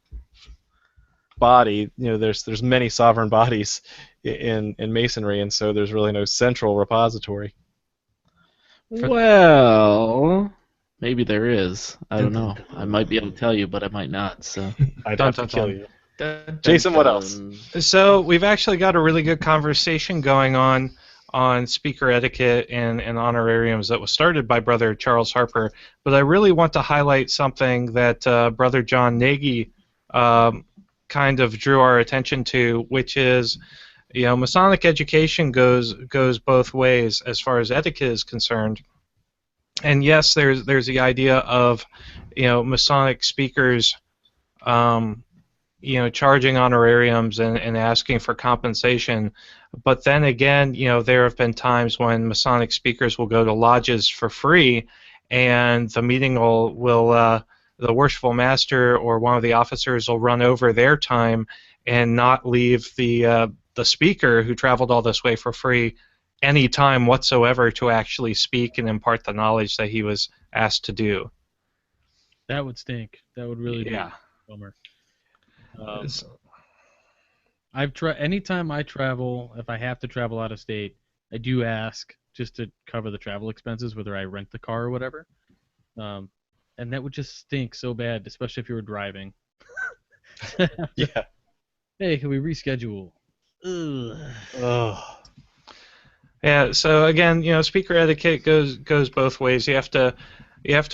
body. There's many sovereign bodies in Masonry, and so there's really no central repository. Well, maybe there is. I don't know. I might be able to tell you, but I might not. So I'd have to kill you. Jason, what else? So we've actually got a really good conversation going on speaker etiquette and honorariums that was started by Brother Charles Harper, but I really want to highlight something that Brother John Nagy kind of drew our attention to, which is, Masonic education goes both ways as far as etiquette is concerned. And yes, there's the idea of, Masonic speakers, charging honorariums and asking for compensation. But then again, there have been times when Masonic speakers will go to lodges for free, and the meeting will the worshipful master or one of the officers will run over their time and not leave the speaker who traveled all this way for free any time whatsoever to actually speak and impart the knowledge that he was asked to do. That would stink. That would really be a bummer. Anytime I travel, if I have to travel out of state, I do ask just to cover the travel expenses, whether I rent the car or whatever. And that would just stink so bad, especially if you were driving. Yeah. Hey, can we reschedule? Ugh. Oh. Yeah. So again, speaker etiquette goes both ways. You have to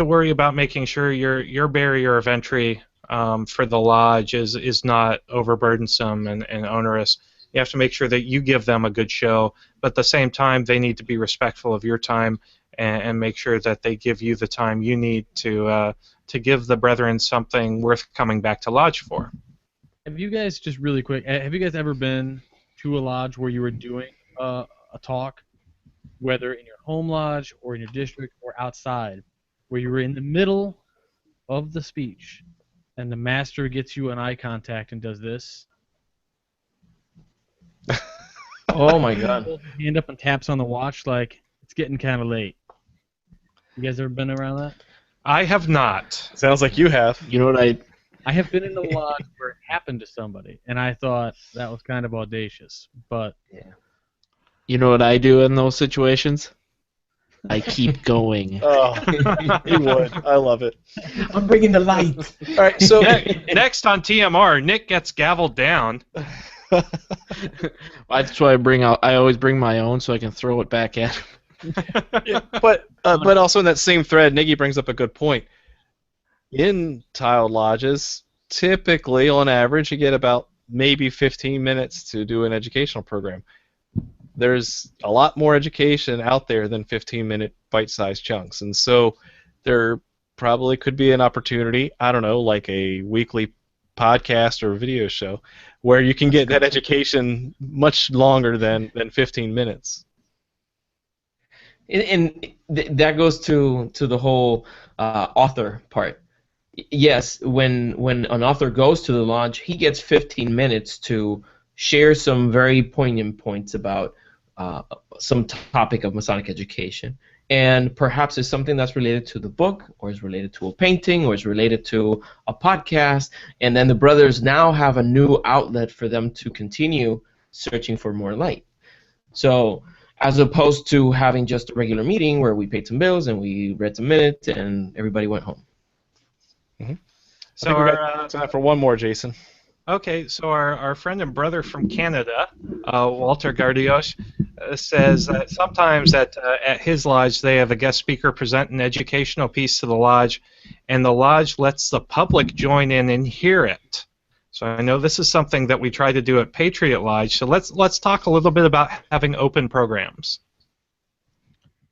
worry about making sure your barrier of entry for the lodge is not overburdensome and onerous. You have to make sure that you give them a good show, but at the same time, they need to be respectful of your time and make sure that they give you the time you need to give the brethren something worth coming back to lodge for. Have you guys, just really quick, have you guys ever been to a lodge where you were doing a talk, whether in your home lodge or in your district or outside, where you were in the middle of the speech and the master gets you an eye contact and does this? Oh my God. Holds his hand up and taps on the watch like it's getting kind of late. You guys ever been around that? I have not. Sounds like you have. You know what I have been in the lodge where it happened to somebody, and I thought that was kind of audacious. But You know what I do in those situations? I keep going. Oh, you would. I love it. I'm bringing the light. All right, so Next on TMR, Nick gets gavelled down. That's why I always bring my own so I can throw it back at him. yeah, but also in that same thread, Niggy brings up a good point. In tiled lodges, typically, on average, you get about maybe 15 minutes to do an educational program. There's a lot more education out there than 15-minute bite-sized chunks, and so there probably could be an opportunity, I don't know, like a weekly podcast or video show, where you can get that education much longer than 15 minutes. And that goes to the whole author part. Yes, when an author goes to the lodge, he gets 15 minutes to share some very poignant points about some topic of Masonic education. And perhaps it's something that's related to the book, or is related to a painting, or is related to a podcast. And then the brothers now have a new outlet for them to continue searching for more light. So as opposed to having just a regular meeting where we paid some bills and we read some minutes and everybody went home. Mm-hmm. So we got time for one more, Jason. Okay, so our friend and brother from Canada, Walter Gardios, says that sometimes at his lodge they have a guest speaker present an educational piece to the lodge, and the lodge lets the public join in and hear it. So I know this is something that we try to do at Patriot Lodge. So let's talk a little bit about having open programs.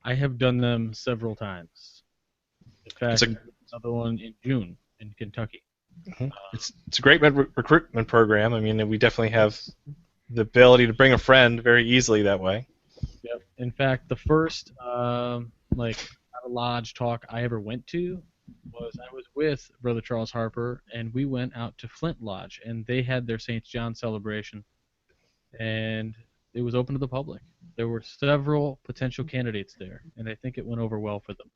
I have done them several times. In fact, another one in June in Kentucky. Mm-hmm. It's a great recruitment program. I mean, we definitely have the ability to bring a friend very easily that way. Yep. In fact, the first lodge talk I ever went to was I was with Brother Charles Harper, and we went out to Flint Lodge, and they had their St. John celebration, and it was open to the public. There were several potential candidates there, and I think it went over well for them.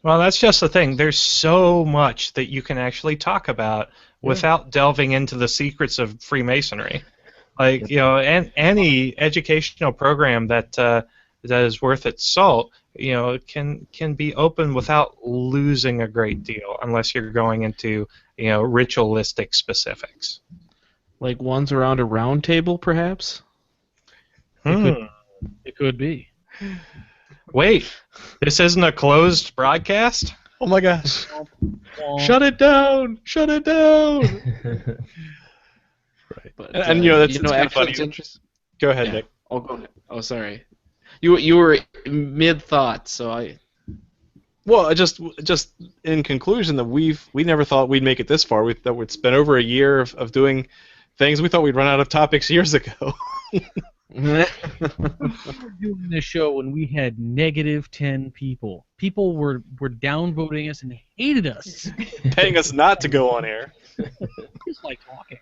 Well, that's just the thing. There's so much that you can actually talk about without delving into the secrets of Freemasonry. Like, you know, any educational program that is worth its salt, you know, can be open without losing a great deal, unless you're going into, you know, ritualistic specifics. Like ones around a round table, perhaps? It could be. Wait, this isn't a closed broadcast? Oh my gosh. Shut it down! Shut it down! Right. But, and you know, that's actually, funny. it's interesting. Go ahead, Nick. Oh, go ahead. Oh, sorry. You were mid-thought, so I... Well, just in conclusion, that we never thought we'd make it this far. We thought it's been over a year of doing things. We thought we'd run out of topics years ago. We were doing this show when we had -10 people. People were downvoting us and hated us. Paying us not to go on air. Just like talking.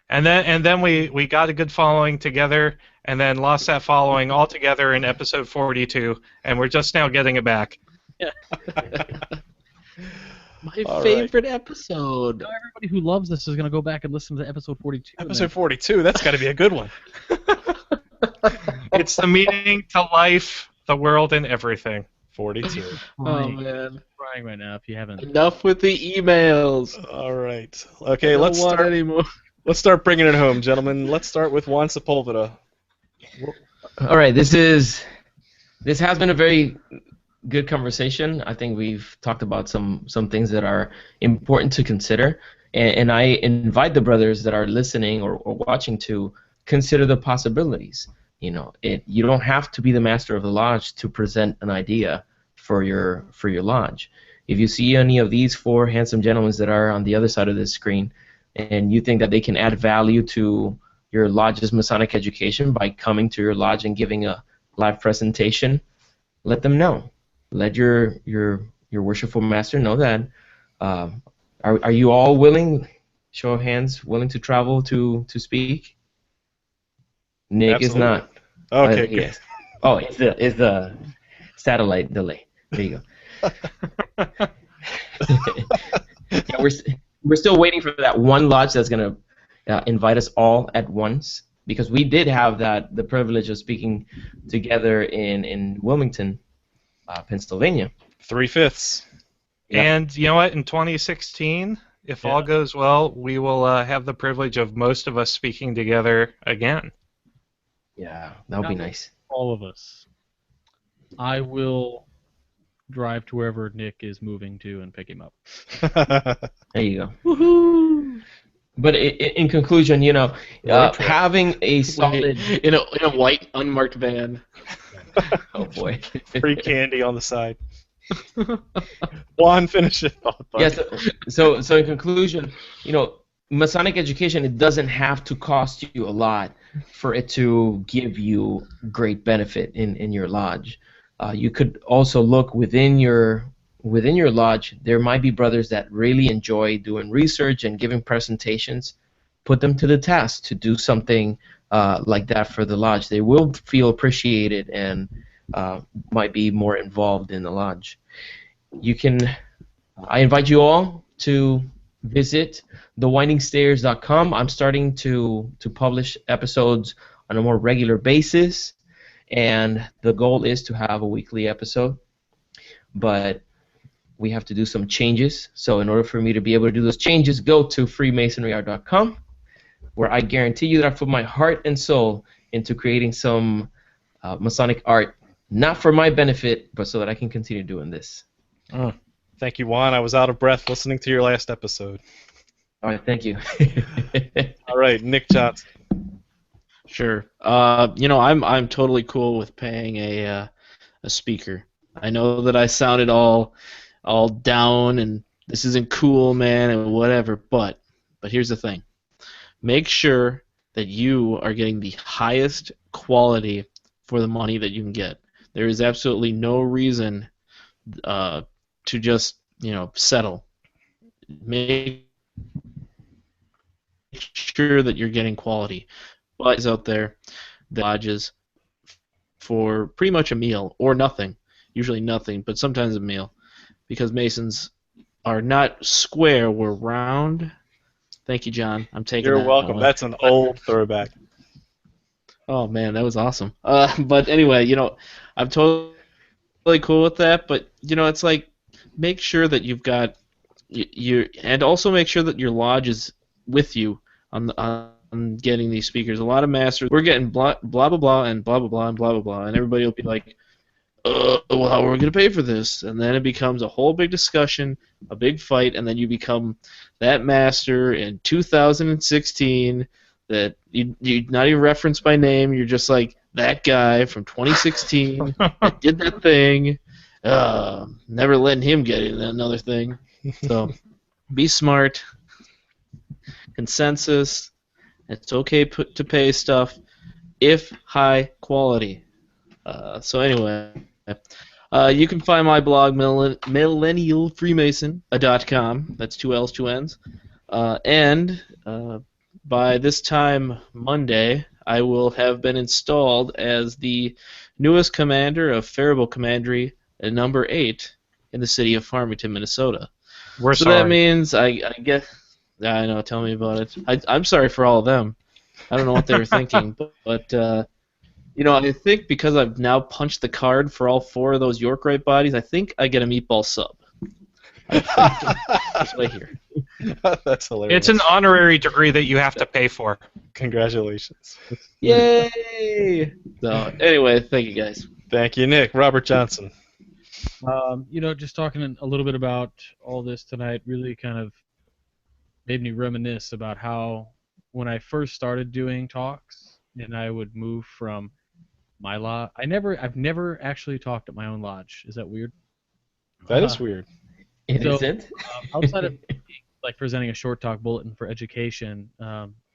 And then we got a good following together, and then lost that following altogether in episode 42, and we're just now getting it back. Yeah. My All favorite episode. Now everybody who loves this is going to go back and listen to episode 42. Episode 42, that's got to be a good one. It's the meaning to life, the world, and everything. 42. Oh, man. I'm crying right now if you haven't. Enough with the emails. All right. Okay, I don't let's want start. anymore. Let's start bringing it home, gentlemen. Let's start with Juan Sepulveda. All right, this has been a very good conversation. I think we've talked about some things that are important to consider, and I invite the brothers that are listening or watching to consider the possibilities. You know, you don't have to be the master of the lodge to present an idea for your lodge. If you see any of these four handsome gentlemen that are on the other side of this screen, and you think that they can add value to your lodge's Masonic education by coming to your lodge and giving a live presentation, let them know. Let your worshipful master know that. Are you all willing? Show of hands, willing to travel to speak? Nick Absolutely. is not. Okay, good. Yes. Oh, it's the satellite delay. There you go. Yeah, we're still waiting for that one lodge that's gonna invite us all at once, because we did have the privilege of speaking together in Wilmington, Pennsylvania. 3/5. Yep. And you know what? In 2016, if all goes well, we will have the privilege of most of us speaking together again. Yeah, that would be nice. All of us. I will drive to wherever Nick is moving to and pick him up. There you go. Woohoo! But in conclusion, having a solid in a white unmarked van. oh boy, Free candy on the side. Juan, finish it off. Yes. So in conclusion, Masonic education, it doesn't have to cost you a lot for it to give you great benefit in your lodge. You could also look within your lodge. There might be brothers that really enjoy doing research and giving presentations. Put them to the task to do something like that for the lodge. They will feel appreciated and might be more involved in the lodge. I invite you all to visit thewindingstairs.com. I'm starting to publish episodes on a more regular basis, and the goal is to have a weekly episode, but we have to do some changes. So in order for me to be able to do those changes, go to freemasonryart.com, where I guarantee you that I put my heart and soul into creating some Masonic art, not for my benefit, but so that I can continue doing this. Thank you, Juan. I was out of breath listening to your last episode. All right, thank you. All right, Nick Johnson. Sure. I'm totally cool with paying a speaker. I know that I sounded all down and this isn't cool, man, and whatever. But here's the thing: make sure that you are getting the highest quality for the money that you can get. There is absolutely no reason to just settle. Make sure that you're getting quality. But out there, the lodges for pretty much a meal or nothing, usually nothing, but sometimes a meal, because Masons are not square, we're round. Thank you, John. I'm taking. You're that welcome. one. That's an old throwback. Oh man, that was awesome. But anyway, I'm totally cool with that. But it's like, make sure that you've got and also make sure that your lodge is with you on getting these speakers. A lot of masters, we're getting blah blah blah and blah blah blah and blah blah blah, and everybody will be like, well, how are we going to pay for this? And then it becomes a whole big discussion, a big fight, and then you become that master in 2016 that you're not even referenced by name. You're just like that guy from 2016 that did that thing. Never letting him get in another thing. So be smart. Consensus. It's okay to pay stuff if high quality. So anyway, you can find my blog, millennialfreemason.com. That's 2 L's, 2 N's. And by this time Monday, I will have been installed as the newest commander of Faribault Commandery number 8 in the city of Farmington, Minnesota. We're so sorry. That means I guess. I know. Tell me about it. I'm sorry for all of them. I don't know what they were thinking, but I think because I've now punched the card for all 4 of those Yorkite bodies, I think I get a meatball sub. It's right here. That's hilarious. It's an honorary degree that you have to pay for. Congratulations. Yay! So anyway, thank you guys. Thank you, Nick. Robert Johnson. Just talking a little bit about all this tonight really kind of made me reminisce about how when I first started doing talks and I would move from my lodge, I've never actually talked at my own lodge. Is that weird? That is weird. It isn't? Outside of like presenting a short talk bulletin for education,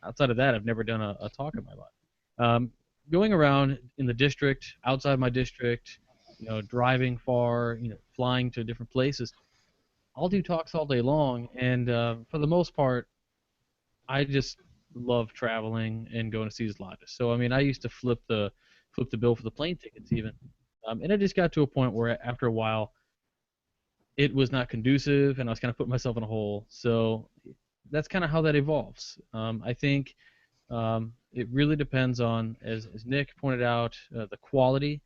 outside of that, I've never done a talk in my life. Going around in the district, outside my district, driving far, flying to different places, I'll do talks all day long, and for the most part, I just love traveling and going to see these lodges. So I mean, I used to flip the bill for the plane tickets even, and it just got to a point where after a while, it was not conducive, and I was kind of putting myself in a hole. So that's kind of how that evolves. I think it really depends on, as Nick pointed out, the quality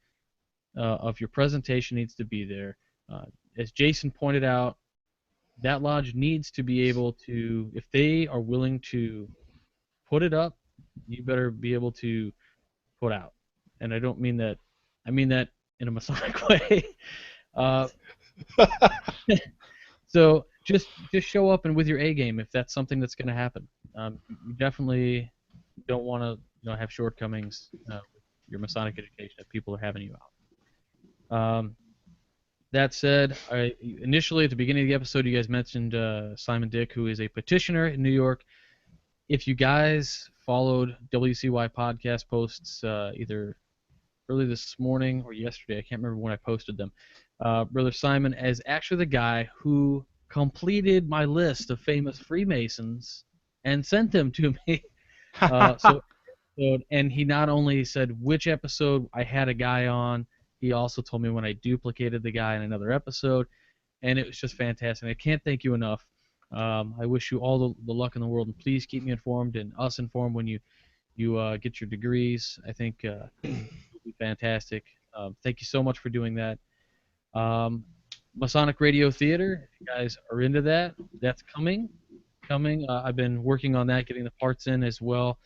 of your presentation needs to be there. As Jason pointed out, that lodge needs to be able to, if they are willing to put it up, you better be able to put out. And I don't mean that, I mean that in a Masonic way. So just show up and with your A game if that's something that's going to happen. You definitely don't want to have shortcomings with your Masonic education if people are having you out. That said, initially at the beginning of the episode, you guys mentioned Simon Dick, who is a petitioner in New York. If you guys followed WCY podcast posts either early this morning or yesterday, I can't remember when I posted them, Brother Simon is actually the guy who completed my list of famous Freemasons and sent them to me. And he not only said which episode I had a guy on, he also told me when I duplicated the guy in another episode, and it was just fantastic. I can't thank you enough. I wish you all the luck in the world, and please keep me informed and us informed when you get your degrees. I think it'll be fantastic. Thank you so much for doing that. Masonic Radio Theater, if you guys are into that, that's coming. I've been working on that, getting the parts in as well.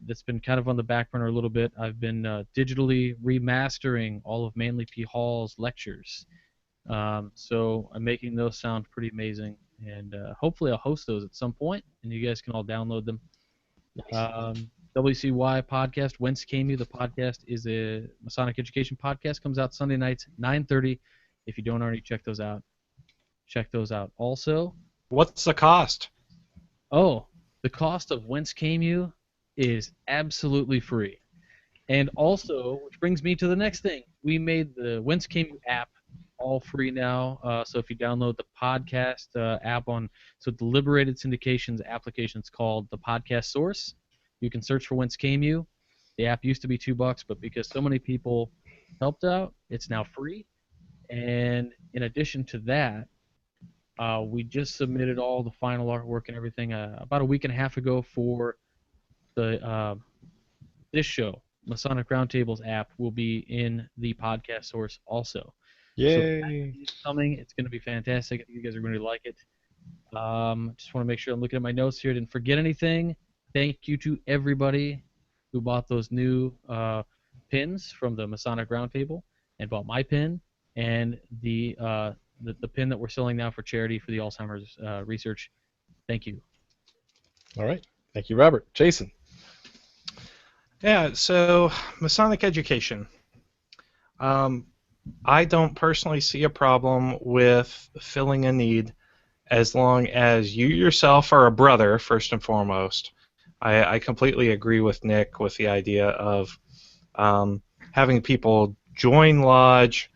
That's been kind of on the back burner a little bit. I've been digitally remastering all of Manly P. Hall's lectures. So I'm making those sound pretty amazing. And hopefully I'll host those at some point, and you guys can all download them. WCY podcast, Whence Came You? The podcast is a Masonic education podcast. Comes out Sunday nights, 9:30. If you don't already check those out, check those out. Also, what's the cost? Oh, the cost of Whence Came You is absolutely free. And also, which brings me to the next thing, we made the Whence Came You app all free now. So if you download the podcast app so the Liberated Syndications application is called the Podcast Source. You can search for Whence Came You. The app used to be $2, but because so many people helped out, it's now free. And in addition to that, we just submitted all the final artwork and everything about a week and a half ago for the this show. Masonic Roundtable's app will be in the Podcast Source also. Yay! So it's coming. It's going to be fantastic. I think you guys are going to like it. Just want to make sure I'm looking at my notes here. Didn't forget anything. Thank you to everybody who bought those new pins from the Masonic Roundtable and bought my pin and the pin that we're selling now for charity for the Alzheimer's research. Thank you. All right. Thank you, Robert. Jason. Yeah, so Masonic education. I don't personally see a problem with filling a need as long as you yourself are a brother, first and foremost. I completely agree with Nick with the idea of having people join Lodge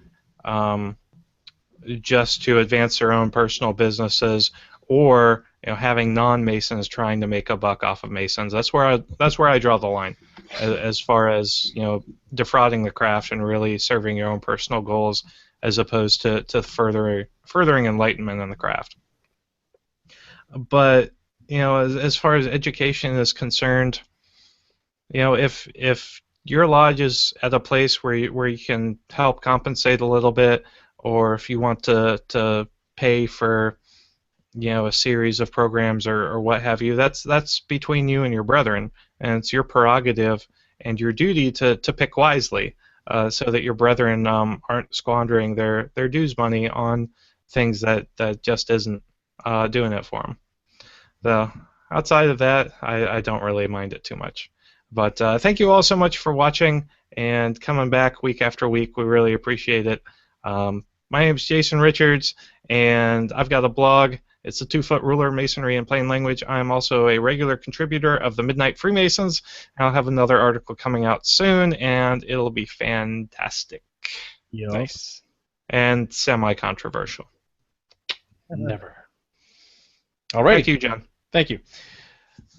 just to advance their own personal businesses, or having non-Masons trying to make a buck off of Masons. That's where I draw the line, as far as defrauding the craft and really serving your own personal goals, as opposed to furthering enlightenment in the craft. But as far as education is concerned, if your lodge is at a place where you can help compensate a little bit, or if you want to pay for a series of programs or what have you, that's between you and your brethren, and it's your prerogative and your duty to pick wisely, so that your brethren aren't squandering their dues money on things that just isn't doing it for them. So outside of that, I don't really mind it too much. But thank you all so much for watching and coming back week after week. We really appreciate it. My name is Jason Richards, and I've got a blog It's a 2-foot ruler, masonry in plain language. I am also a regular contributor of the Midnight Freemasons. I'll have another article coming out soon, and it'll be fantastic. Yup. Nice. And semi-controversial. Never. All right. Thank you, John. Thank you.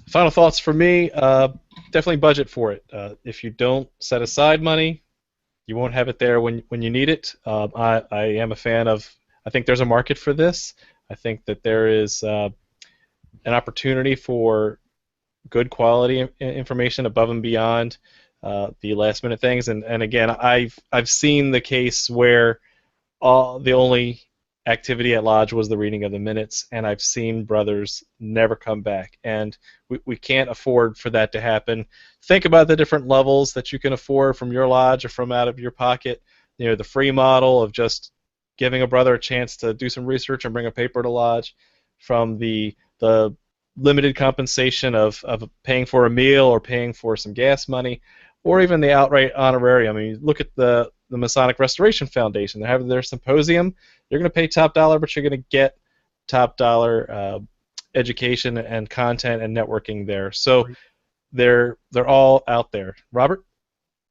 Final thoughts for me. Definitely budget for it. If you don't set aside money, you won't have it there when you need it. I am a fan of. I think there's a market for this. I think that there is an opportunity for good quality information above and beyond the last minute things. And again, I've seen the case where the only activity at Lodge was the reading of the minutes, and I've seen brothers never come back. And we can't afford for that to happen. Think about the different levels that you can afford from your lodge or from out of your pocket. You know, the free model of just giving a brother a chance to do some research and bring a paper to lodge, from the limited compensation of paying for a meal or paying for some gas money, or even the outright honorarium. I mean, look at the Masonic Restoration Foundation. They're having their symposium. You're going to pay top dollar, but you're going to get top dollar education and content and networking there. So they're all out there. Robert?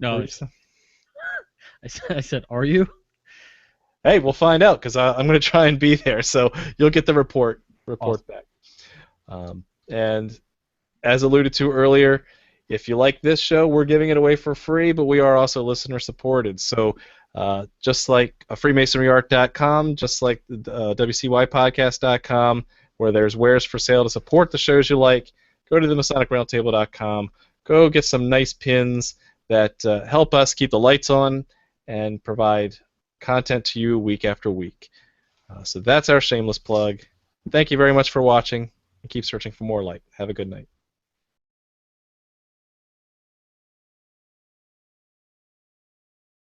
No, I said, are you? Hey, we'll find out, because I'm going to try and be there. So you'll get the report Awesome. back. And as alluded to earlier, if you like this show, we're giving it away for free, but we are also listener supported. So just like freemasonryart.com, just like WCYpodcast.com, where there's wares for sale to support the shows you like, go to the MasonicRoundtable.com. Go get some nice pins that help us keep the lights on and provide content to you week after week. So that's our shameless plug. Thank you very much for watching, and keep searching for more light. Have a good night.